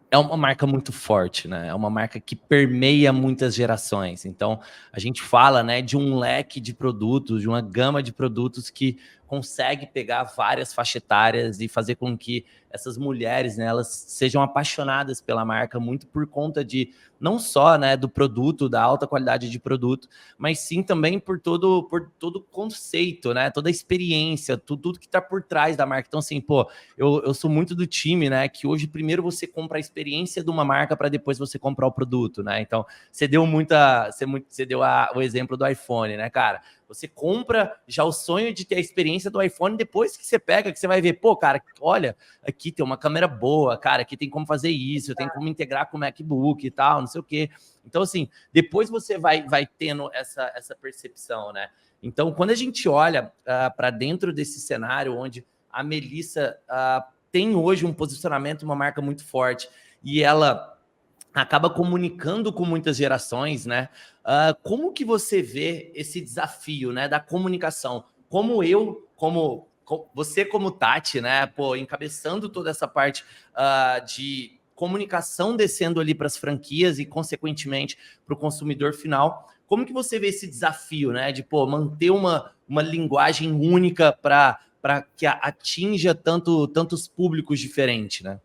é uma marca muito forte, né? É uma marca que permeia muitas gerações. Então, a gente fala, né, de um leque de produtos, de uma gama de produtos que consegue pegar várias faixas etárias e fazer com que essas mulheres, né, elas sejam apaixonadas pela marca muito por conta de não só, né, do produto, da alta qualidade de produto, mas sim também por todo o conceito, né, toda a experiência, tudo que está por trás da marca. Então, assim, pô, eu sou muito do time, né, que hoje primeiro você compra a experiência de uma marca para depois você comprar o produto, né? Então, você deu o exemplo do iPhone, né, cara? Você compra já o sonho de ter a experiência do iPhone, depois que você pega, que você vai ver, pô, cara, olha, aqui tem uma câmera boa, cara, aqui tem como fazer isso, tem como integrar com o MacBook e tal, não sei o quê. Então, assim, depois você vai tendo essa percepção, né? Então, quando a gente olha para dentro desse cenário onde a Melissa tem hoje um posicionamento, uma marca muito forte, e ela acaba comunicando com muitas gerações, né? Como que você vê esse desafio, né, da comunicação? Você como Tati, né, pô, encabeçando toda essa parte de comunicação, descendo ali para as franquias e, consequentemente, para o consumidor final. Como que você vê esse desafio, né, de pô, manter uma linguagem única para que atinja tantos públicos diferentes, né?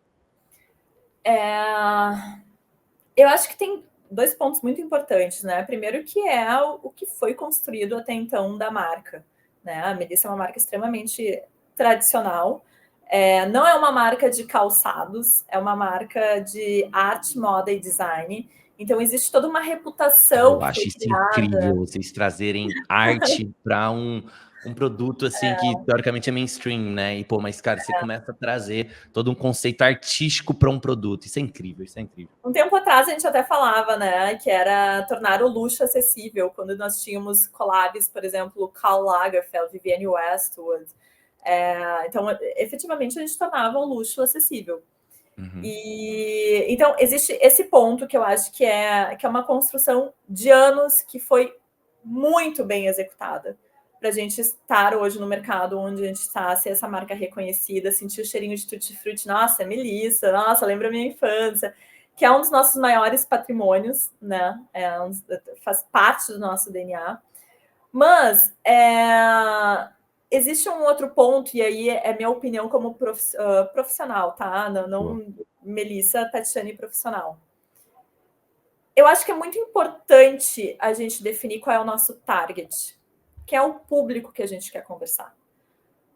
Eu acho que tem 2 pontos muito importantes, né? Primeiro, que é o que foi construído até então da marca, né? A Melissa é uma marca extremamente tradicional, não é uma marca de calçados, é uma marca de arte, moda e design. Então, existe toda uma reputação. Eu acho isso incrível, vocês trazerem arte para um produto assim que teoricamente é mainstream, né? E pô, mas cara, você começa a trazer todo um conceito artístico para um produto. Isso é incrível, isso é incrível. Um tempo atrás a gente até falava, né, que era tornar o luxo acessível, quando nós tínhamos collabs, por exemplo, Karl Lagerfeld, Vivienne Westwood. Então, efetivamente, a gente tornava o luxo acessível. E então existe esse ponto que eu acho que é uma construção de anos que foi muito bem executada para a gente estar hoje no mercado onde a gente está, ser essa marca reconhecida, sentir o cheirinho de tutti-frutti, nossa, é Melissa, nossa, lembra a minha infância, que é um dos nossos maiores patrimônios, né? Faz parte do nosso DNA. Mas existe um outro ponto, e aí é minha opinião como profissional, tá? Não Melissa, Tatiane profissional. Eu acho que é muito importante a gente definir qual é o nosso target, que é o público que a gente quer conversar.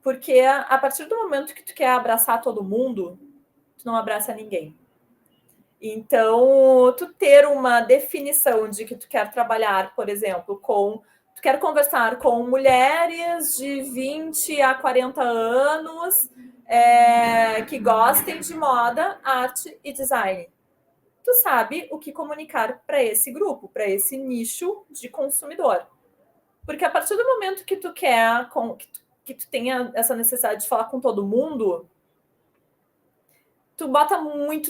Porque a partir do momento que tu quer abraçar todo mundo, tu não abraça ninguém. Então, tu ter uma definição de que tu quer trabalhar, por exemplo, tu quer conversar com mulheres de 20 a 40 anos que gostem de moda, arte e design. Tu sabe o que comunicar para esse grupo, para esse nicho de consumidor. Porque a partir do momento que tu quer, que tu tenha essa necessidade de falar com todo mundo, tu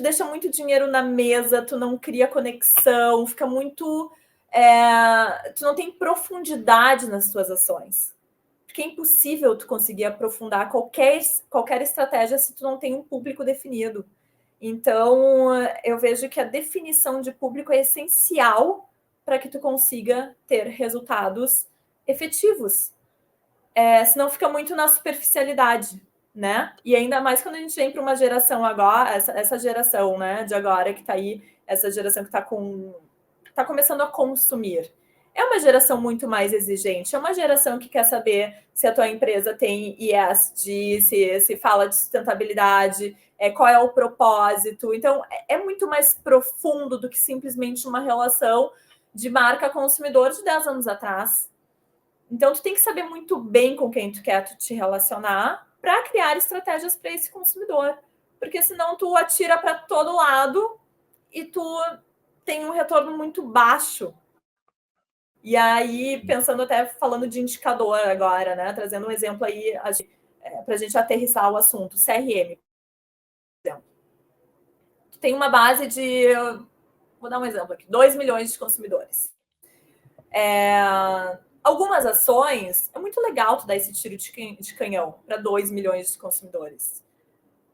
deixa muito dinheiro na mesa, tu não cria conexão, fica muito... tu não tem profundidade nas tuas ações. Porque é impossível tu conseguir aprofundar qualquer estratégia se tu não tem um público definido. Então, eu vejo que a definição de público é essencial para que tu consiga ter resultados efetivos. Senão fica muito na superficialidade, né? E ainda mais quando a gente vem para uma geração agora, essa geração, né, de agora que está aí, essa geração que está começando a consumir. É uma geração muito mais exigente, é uma geração que quer saber se a tua empresa tem ESG, se fala de sustentabilidade, qual é o propósito. Então, é muito mais profundo do que simplesmente uma relação de marca-consumidor de 10 anos atrás. Então, tu tem que saber muito bem com quem tu quer te relacionar para criar estratégias para esse consumidor. Porque senão tu atira para todo lado e tu tem um retorno muito baixo. E aí, pensando até, falando de indicador agora, né? Trazendo um exemplo aí para a gente aterrissar o assunto. CRM, por exemplo. Tem uma base de, vou dar um exemplo aqui, 2 milhões de consumidores. Algumas ações, é muito legal tu dar esse tiro de canhão para 2 milhões de consumidores.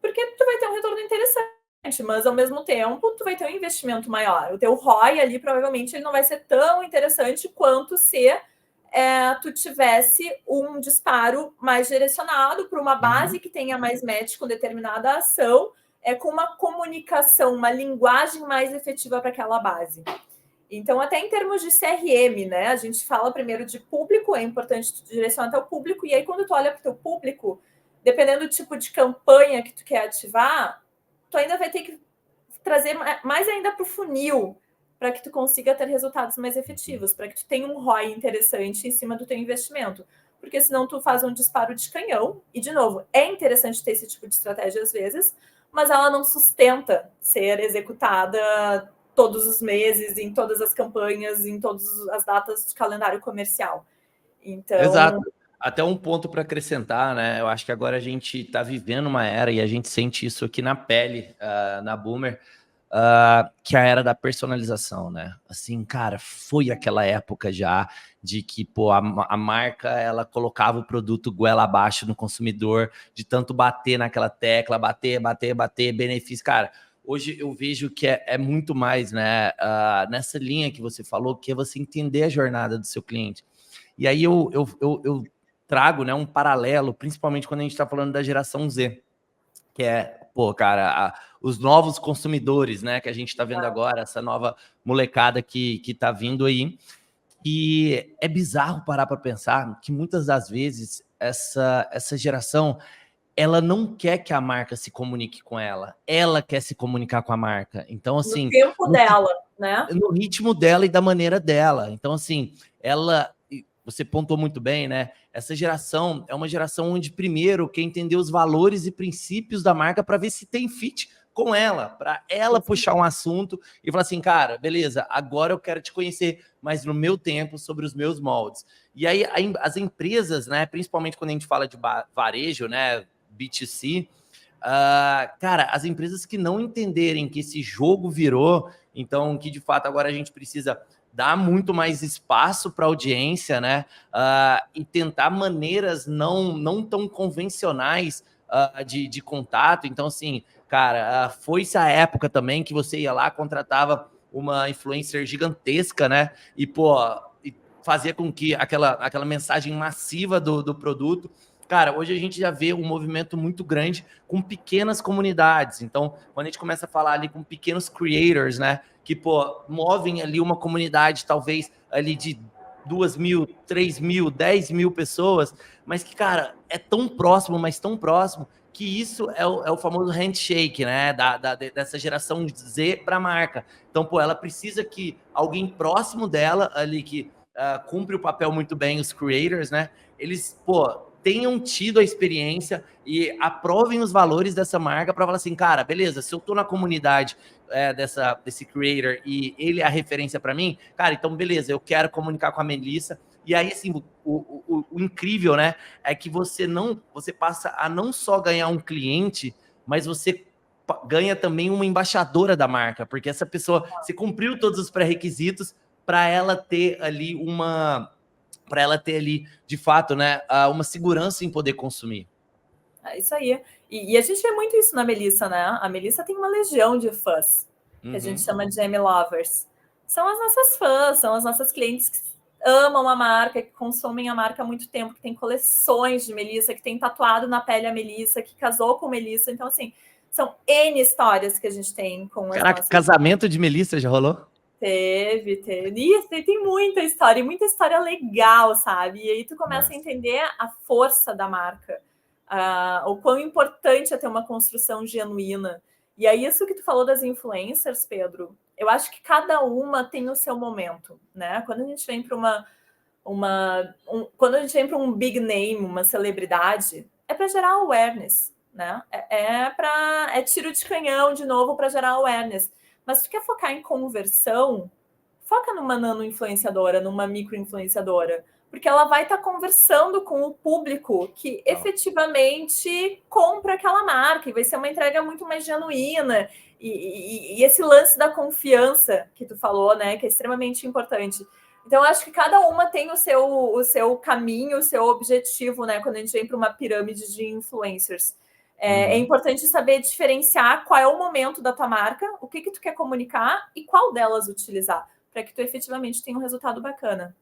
Porque tu vai ter um retorno interessante, mas ao mesmo tempo tu vai ter um investimento maior. O teu ROI ali provavelmente ele não vai ser tão interessante quanto se tu tivesse um disparo mais direcionado para uma base que tenha mais match com determinada ação, com uma comunicação, uma linguagem mais efetiva para aquela base. Então, até em termos de CRM, né? A gente fala primeiro de público, é importante tu direcionar até o público, e aí quando tu olha para o teu público, dependendo do tipo de campanha que tu quer ativar, tu ainda vai ter que trazer mais ainda para o funil, para que tu consiga ter resultados mais efetivos, para que tu tenha um ROI interessante em cima do teu investimento. Porque senão tu faz um disparo de canhão, e de novo, é interessante ter esse tipo de estratégia às vezes, mas ela não sustenta ser executada todos os meses, em todas as campanhas, em todas as datas de calendário comercial. Então... Exato. Até um ponto para acrescentar, né? Eu acho que agora a gente está vivendo uma era, e a gente sente isso aqui na pele, na Boomer, que é a era da personalização, né? Assim, cara, foi aquela época já de que, pô, a marca, ela colocava o produto goela abaixo no consumidor, de tanto bater naquela tecla, bater, benefício. Cara, hoje eu vejo que é muito mais, né? Nessa linha que você falou, que é você entender a jornada do seu cliente. E aí eu trago, né, um paralelo, principalmente quando a gente está falando da geração Z, que é, pô, cara, os novos consumidores, né, que a gente está vendo agora, essa nova molecada que tá vindo aí. E é bizarro parar para pensar que muitas das vezes essa geração, ela não quer que a marca se comunique com ela quer se comunicar com a marca. Então, assim... No tempo dela, né? No ritmo dela e da maneira dela. Então, assim, você pontuou muito bem, né? Essa geração é uma geração onde, primeiro, quer entender os valores e princípios da marca para ver se tem fit com ela, para ela puxar um assunto e falar assim, cara, beleza, agora eu quero te conhecer, mas no meu tempo, sobre os meus moldes. E aí, as empresas, né, principalmente quando a gente fala de varejo, né, B2C, cara, as empresas que não entenderem que esse jogo virou, então que de fato agora a gente precisa dar muito mais espaço para a audiência, né? E tentar maneiras não tão convencionais de contato. Então, assim, cara, foi-se a época também que você ia lá, contratava uma influencer gigantesca, né? E, pô, fazia com que aquela mensagem massiva do produto. Cara, hoje a gente já vê um movimento muito grande com pequenas comunidades. Então, quando a gente começa a falar ali com pequenos creators, né? Que, pô, movem ali uma comunidade, talvez, ali de 2.000, 3.000, 10.000 pessoas, mas que, cara, é tão próximo, mas tão próximo, que isso é o famoso handshake, né? Dessa geração Z para a marca. Então, pô, ela precisa que alguém próximo dela, ali, que cumpre o papel muito bem, os creators, né? Eles, pô, tenham tido a experiência e aprovem os valores dessa marca para falar assim, cara, beleza, se eu tô na comunidade desse creator e ele é a referência para mim, cara, então beleza, eu quero comunicar com a Melissa. E aí, assim, o incrível, né, é que você passa a não só ganhar um cliente, mas você ganha também uma embaixadora da marca, porque essa pessoa, você cumpriu todos os pré-requisitos para ela ter ali de fato, né, uma segurança em poder consumir. É isso aí. E a gente vê muito isso na Melissa, né? A Melissa tem uma legião de fãs, que a gente chama de Jamie Lovers. São as nossas fãs, são as nossas clientes que amam a marca, que consomem a marca há muito tempo, que tem coleções de Melissa, que tem tatuado na pele a Melissa, que casou com Melissa. Então, assim, são N histórias que a gente tem com as Caraca, casamento de Melissa já rolou? Teve. Isso, tem muita história legal, sabe? E aí tu começa a entender a força da marca, o quão importante é ter uma construção genuína. E aí isso que tu falou das influencers, Pedro, eu acho que cada uma tem o seu momento, né? Quando a gente vem para quando a gente vem para um big name, uma celebridade, é para gerar awareness, né? É tiro de canhão de novo para gerar awareness. Mas se tu quer focar em conversão, foca numa nano-influenciadora, numa micro-influenciadora, porque ela vai estar conversando com o público que efetivamente compra aquela marca, e vai ser uma entrega muito mais genuína. E esse lance da confiança que tu falou, né, que é extremamente importante. Então, eu acho que cada uma tem o seu caminho, o seu objetivo, né, quando a gente vem para uma pirâmide de influencers. É importante saber diferenciar qual é o momento da tua marca, o que tu quer comunicar e qual delas utilizar, para que tu efetivamente tenha um resultado bacana.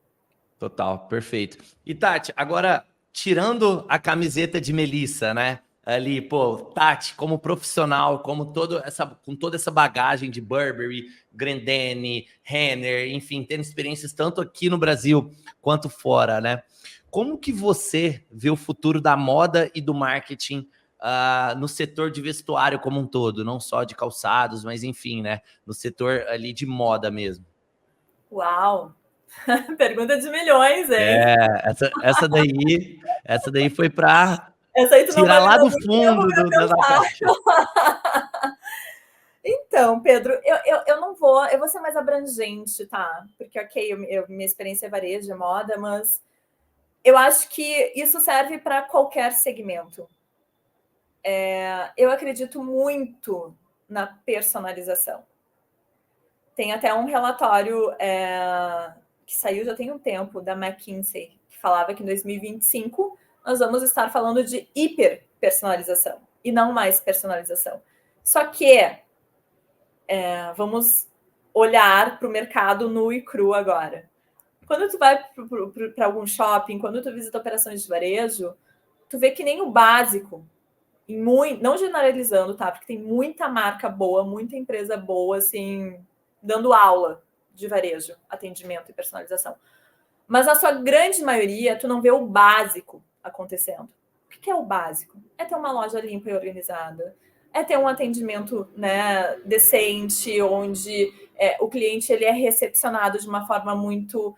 Total, perfeito. E Tati, agora, tirando a camiseta de Melissa, né? Ali, pô, Tati, como profissional, com toda essa bagagem de Burberry, Grendene, Renner, enfim, tendo experiências tanto aqui no Brasil quanto fora, né? Como que você vê o futuro da moda e do marketing no setor de vestuário como um todo? Não só de calçados, mas enfim, né? No setor ali de moda mesmo. Uau! Pergunta de milhões, hein? Essa daí foi para Essa aí tu não tirar vai me lá dar do muito tempo fundo para da caixa. Então, Pedro, eu não vou, eu vou ser mais abrangente, tá? Porque, ok, minha experiência é varejo, é moda, mas eu acho que isso serve para qualquer segmento. Eu acredito muito na personalização. Tem até um relatório que saiu já tem um tempo, da McKinsey, que falava que em 2025 nós vamos estar falando de hiperpersonalização e não mais personalização. Só que vamos olhar para o mercado nu e cru agora. Quando tu vai para algum shopping, quando tu visita operações de varejo, tu vê que nem o básico, não generalizando, tá? Porque tem muita marca boa, muita empresa boa, assim, dando aula de varejo, atendimento e personalização. Mas na sua grande maioria, tu não vê o básico acontecendo. O que é o básico? É ter uma loja limpa e organizada, é ter um atendimento, né, decente, onde o cliente ele é recepcionado de uma forma muito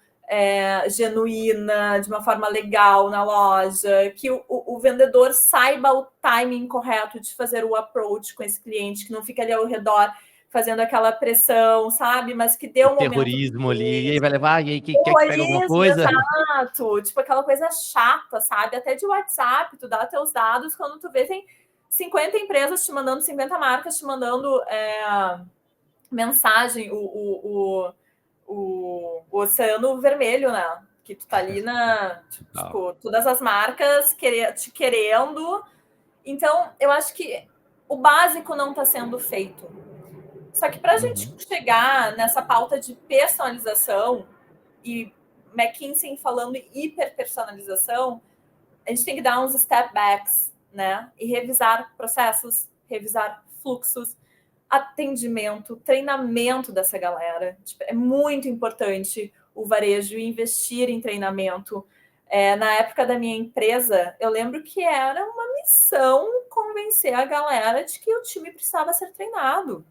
genuína, de uma forma legal na loja, que o vendedor saiba o timing correto de fazer o approach com esse cliente, que não fica ali ao redor fazendo aquela pressão, sabe? Mas que deu um terrorismo ali, e aí vai levar, e aí quer que pegue alguma terrorismo, coisa? exato. Tipo, aquela coisa chata, sabe? Até de WhatsApp, tu dá teus dados, quando tu vê, tem 50 empresas te mandando, 50 marcas te mandando mensagem, o oceano vermelho, né? Que tu tá ali tipo, todas as marcas te querendo. Então, eu acho que o básico não está sendo feito. Só que para a gente chegar nessa pauta de personalização e McKinsey falando em hiperpersonalização, a gente tem que dar uns step backs, né? E revisar processos, revisar fluxos, atendimento, treinamento dessa galera. Tipo, é muito importante o varejo investir em treinamento. Na época da minha empresa, eu lembro que era uma missão convencer a galera de que o time precisava ser treinado.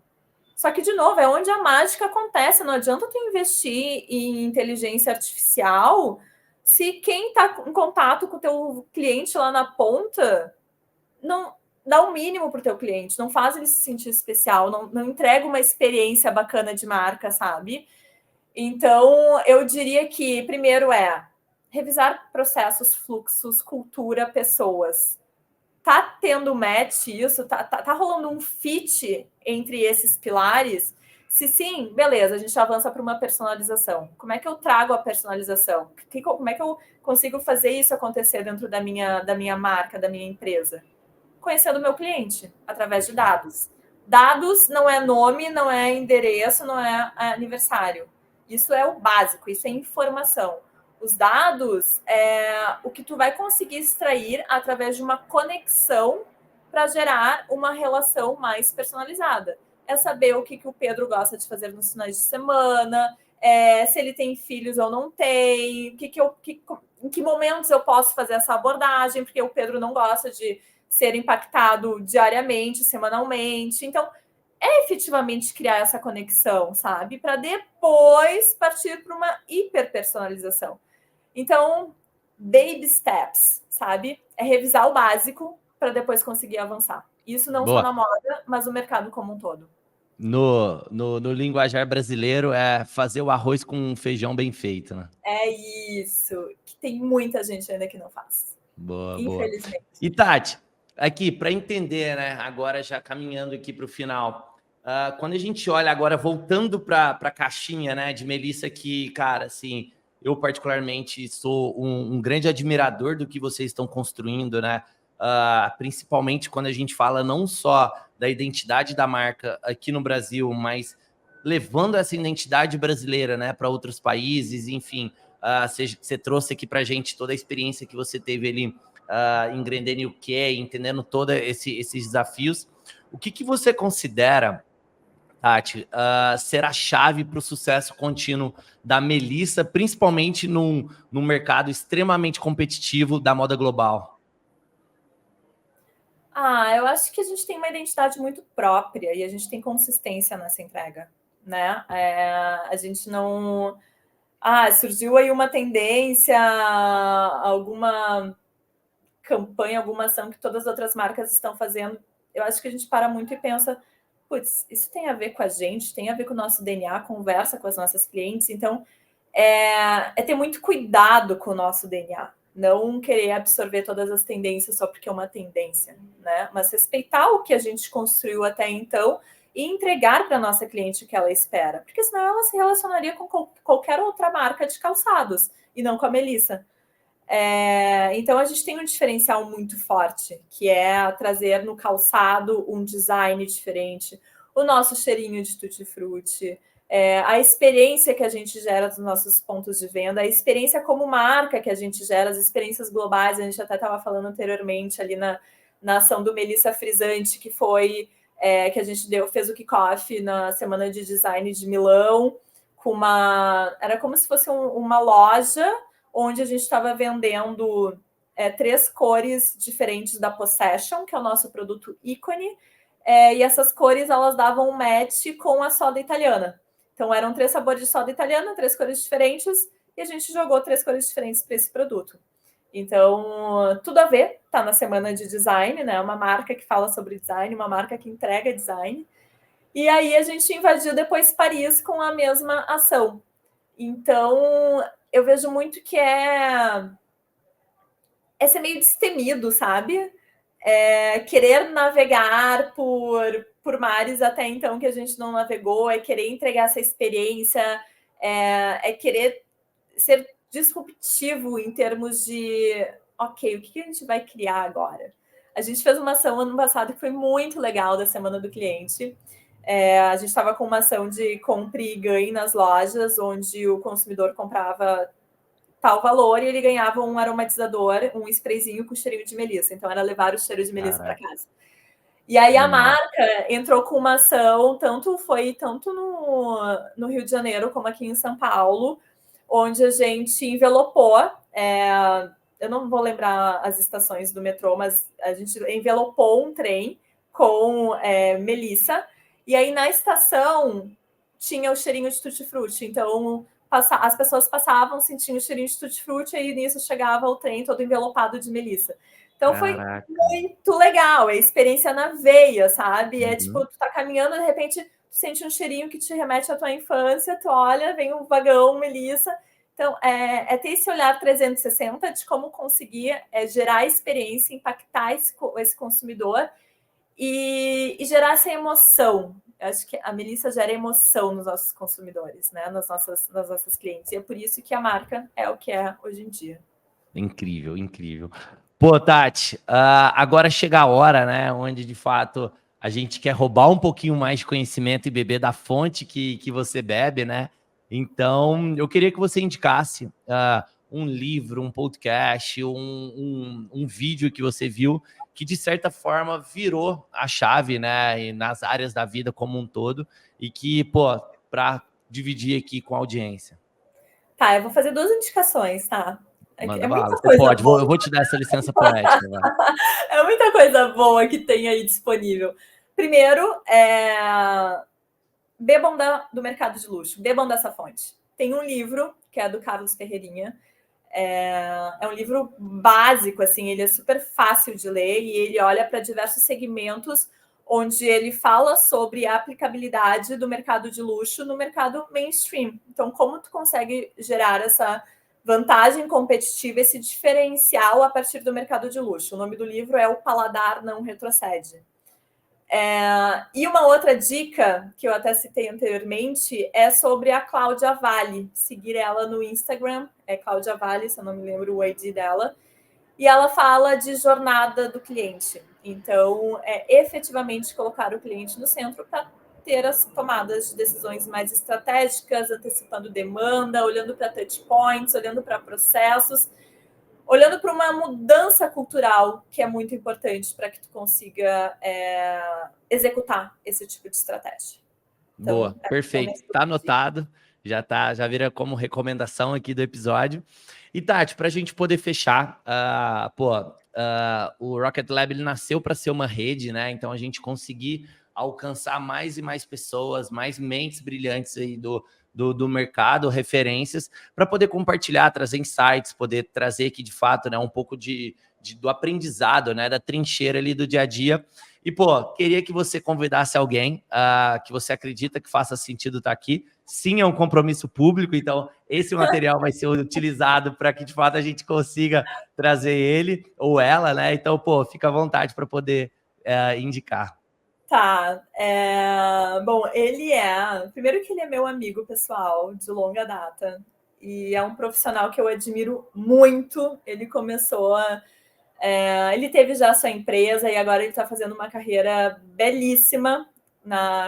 Só que, de novo, é onde a mágica acontece. Não adianta tu investir em inteligência artificial se quem está em contato com o teu cliente lá na ponta não dá o mínimo para o teu cliente, não faz ele se sentir especial, não entrega uma experiência bacana de marca, sabe? Então, eu diria que, primeiro revisar processos, fluxos, cultura, pessoas. Tá tendo match isso? Tá rolando um fit entre esses pilares? Se sim, beleza, a gente avança para uma personalização. Como é que eu trago a personalização? Como é que eu consigo fazer isso acontecer dentro da minha marca, da minha empresa? Conhecendo o meu cliente, através de dados. Dados não é nome, não é endereço, não é aniversário. Isso é o básico, isso é informação. Os dados o que tu vai conseguir extrair através de uma conexão para gerar uma relação mais personalizada. É saber o que o Pedro gosta de fazer nos finais de semana, se ele tem filhos ou não tem, em que momentos eu posso fazer essa abordagem, porque o Pedro não gosta de ser impactado diariamente, semanalmente. Então, efetivamente criar essa conexão, sabe? Para depois partir para uma hiperpersonalização. Então, baby steps, sabe? É revisar o básico para depois conseguir avançar. Isso não só na moda, mas o mercado como um todo. no linguajar brasileiro, é fazer o arroz com feijão bem feito, né? É isso, que tem muita gente ainda que não faz. Boa, boa. Infelizmente. E Tati, aqui, para entender, né? Agora já caminhando aqui para o final, quando a gente olha agora, voltando para a caixinha, né, de Melissa, que, cara, assim, eu particularmente sou um grande admirador do que vocês estão construindo, né? Principalmente quando a gente fala não só da identidade da marca aqui no Brasil, mas levando essa identidade brasileira, né, para outros países, enfim. Você trouxe aqui para a gente toda a experiência que você teve ali em Grendene UK, entendendo todos esses desafios. O que você considera, Tati, ser a chave para o sucesso contínuo da Melissa, principalmente num mercado extremamente competitivo da moda global? Eu acho que a gente tem uma identidade muito própria e a gente tem consistência nessa entrega, né? A gente não... surgiu aí uma tendência, alguma campanha, alguma ação que todas as outras marcas estão fazendo. Eu acho que a gente para muito e pensa, putz, isso tem a ver com a gente, tem a ver com o nosso DNA, conversa com as nossas clientes. Então, é ter muito cuidado com o nosso DNA. Não querer absorver todas as tendências só porque é uma tendência, né? Mas respeitar o que a gente construiu até então e entregar para a nossa cliente o que ela espera. Porque senão ela se relacionaria com qualquer outra marca de calçados e não com a Melissa. Então a gente tem um diferencial muito forte, que é trazer no calçado um design diferente, o nosso cheirinho de tutti-frutti, a experiência que a gente gera dos nossos pontos de venda, a experiência como marca que a gente gera, as experiências globais, a gente até estava falando anteriormente ali na ação do Melissa Frisante, que foi que a gente fez o kickoff na Semana de Design de Milão, era como se fosse uma loja onde a gente estava vendendo 3 cores diferentes da Possession, que é o nosso produto ícone, e essas cores elas davam um match com a soda italiana. Então eram 3 sabores de soda italiana, 3 cores diferentes, e a gente jogou 3 cores diferentes para esse produto. Então, tudo a ver, tá na semana de design, né? Uma marca que fala sobre design, uma marca que entrega design. E aí a gente invadiu depois Paris com a mesma ação. Então, eu vejo muito que é ser meio destemido, sabe? Querer navegar por mares até então que a gente não navegou, querer entregar essa experiência, querer ser disruptivo em termos de, ok, o que a gente vai criar agora? A gente fez uma ação ano passado que foi muito legal, da Semana do Cliente. A gente estava com uma ação de compre e ganhe nas lojas, onde o consumidor comprava tal valor e ele ganhava um aromatizador, um sprayzinho com cheirinho de melissa. Então, era levar o cheiro de melissa para casa. E aí a marca entrou com uma ação, tanto no Rio de Janeiro como aqui em São Paulo, onde a gente envelopou, eu não vou lembrar as estações do metrô, mas a gente envelopou um trem com melissa, e aí na estação tinha o cheirinho de tutti-frutti. Então, as pessoas passavam, sentiam o cheirinho de tutti-frutti, e nisso chegava o trem todo envelopado de melissa. Então, Caraca. Foi muito legal, é experiência na veia, sabe? É tipo, tu tá caminhando, de repente, tu sente um cheirinho que te remete à tua infância, tu olha, vem um vagão, melissa. Então, ter esse olhar 360 de como conseguir gerar experiência, impactar esse consumidor e gerar essa emoção. Eu acho que a Melissa gera emoção nos nossos consumidores, né? nas nossas clientes. E é por isso que a marca é o que é hoje em dia. Incrível, incrível. Pô, Tati, agora chega a hora, né? Onde, de fato, a gente quer roubar um pouquinho mais de conhecimento e beber da fonte que você bebe, né? Então, eu queria que você indicasse um livro, um podcast, um vídeo que você viu que, de certa forma, virou a chave, né? E nas áreas da vida como um todo e que, pô, para dividir aqui com a audiência. Tá, eu vou fazer 2 indicações, tá? Manda bala, você pode, eu vou te dar essa licença poética. É muita coisa boa que tem aí disponível. Primeiro, bebam do mercado de luxo, bebam dessa fonte. Tem um livro, que é do Carlos Ferreirinha, é um livro básico, assim, ele é super fácil de ler e ele olha para diversos segmentos onde ele fala sobre a aplicabilidade do mercado de luxo no mercado mainstream. Então, como tu consegue gerar essa vantagem competitiva, esse diferencial a partir do mercado de luxo. O nome do livro é O Paladar Não Retrocede. E uma outra dica, que eu até citei anteriormente, é sobre a Cláudia Valli. Seguir ela no Instagram, é Cláudia Valli, se eu não me lembro o ID dela. E ela fala de jornada do cliente. Então, efetivamente colocar o cliente no centro para ter as tomadas de decisões mais estratégicas, antecipando demanda, olhando para touch points, olhando para processos, olhando para uma mudança cultural que é muito importante para que tu consiga executar esse tipo de estratégia. Então, boa, perfeito. Está anotado, já vira como recomendação aqui do episódio. E Tati, para a gente poder fechar, o Rocket Lab ele nasceu para ser uma rede, né? Então a gente conseguir alcançar mais e mais pessoas, mais mentes brilhantes aí do mercado, referências, para poder compartilhar, trazer insights, poder trazer aqui de fato, né, um pouco do aprendizado, né, da trincheira ali do dia a dia. E, queria que você convidasse alguém que você acredita que faça sentido estar aqui. Sim, é um compromisso público, então esse material vai ser utilizado para que, de fato, a gente consiga trazer ele ou ela, né? Então, fica à vontade para poder indicar. Tá. Bom, primeiro que ele é meu amigo pessoal de longa data e é um profissional que eu admiro muito. Ele começou ele teve já sua empresa e agora ele está fazendo uma carreira belíssima.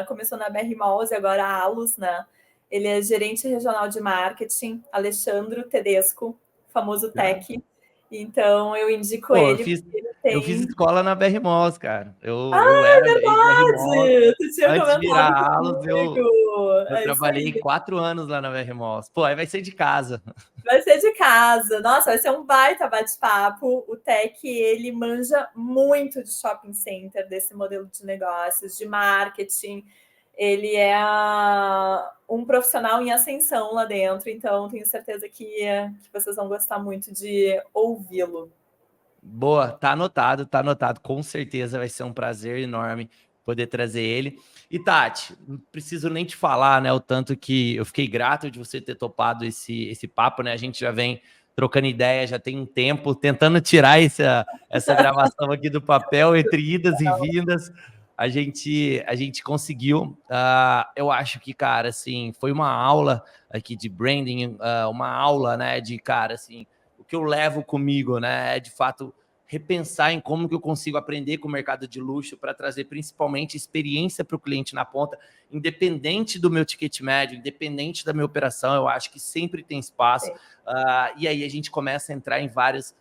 Começou na BR Malls e agora a Alus, né? Ele é gerente regional de marketing, Alexandre Tedesco, famoso Tech. Então, eu indico ele. Eu fiz escola na BR Malls, cara. Eu era verdade! Tu tinha antes de virar comentado Alus, eu trabalhei 4 anos lá na BR Malls. Aí vai ser de casa. Vai ser de casa. Nossa, vai ser um baita bate-papo. O Tech, ele manja muito de shopping center, desse modelo de negócios, de marketing. Ele é um profissional em ascensão lá dentro, então tenho certeza que vocês vão gostar muito de ouvi-lo. Boa, tá anotado. Com certeza vai ser um prazer enorme poder trazer ele. E Tati, não preciso nem te falar, né, o tanto que eu fiquei grato de você ter topado esse papo, né? A gente já vem trocando ideia, já tem um tempo, tentando tirar essa gravação aqui do papel, entre idas e vindas. A gente conseguiu. Eu acho que, cara, assim, foi uma aula aqui de branding, uma aula, né, de, cara, assim, o que eu levo comigo, né, é de fato repensar em como que eu consigo aprender com o mercado de luxo para trazer principalmente experiência para o cliente na ponta, independente do meu ticket médio, independente da minha operação, eu acho que sempre tem espaço. E aí a gente começa a entrar em vários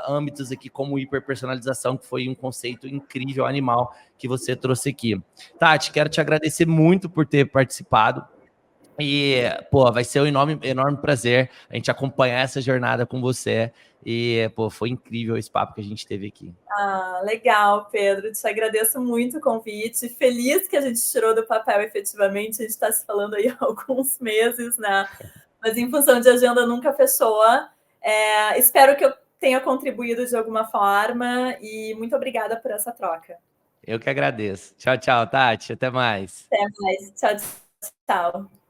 âmbitos aqui, como hiperpersonalização, que foi um conceito incrível, animal, que você trouxe aqui. Tati, quero te agradecer muito por ter participado. E, vai ser um enorme prazer a gente acompanhar essa jornada com você. E, foi incrível esse papo que a gente teve aqui. Legal, Pedro. Te agradeço muito o convite. Feliz que a gente tirou do papel efetivamente. A gente está se falando aí há alguns meses, né? Mas em função de agenda nunca fechou. Espero que eu tenha contribuído de alguma forma e muito obrigada por essa troca. Eu que agradeço. Tchau, tchau, Tati. Até mais. Até mais. Tchau, tchau.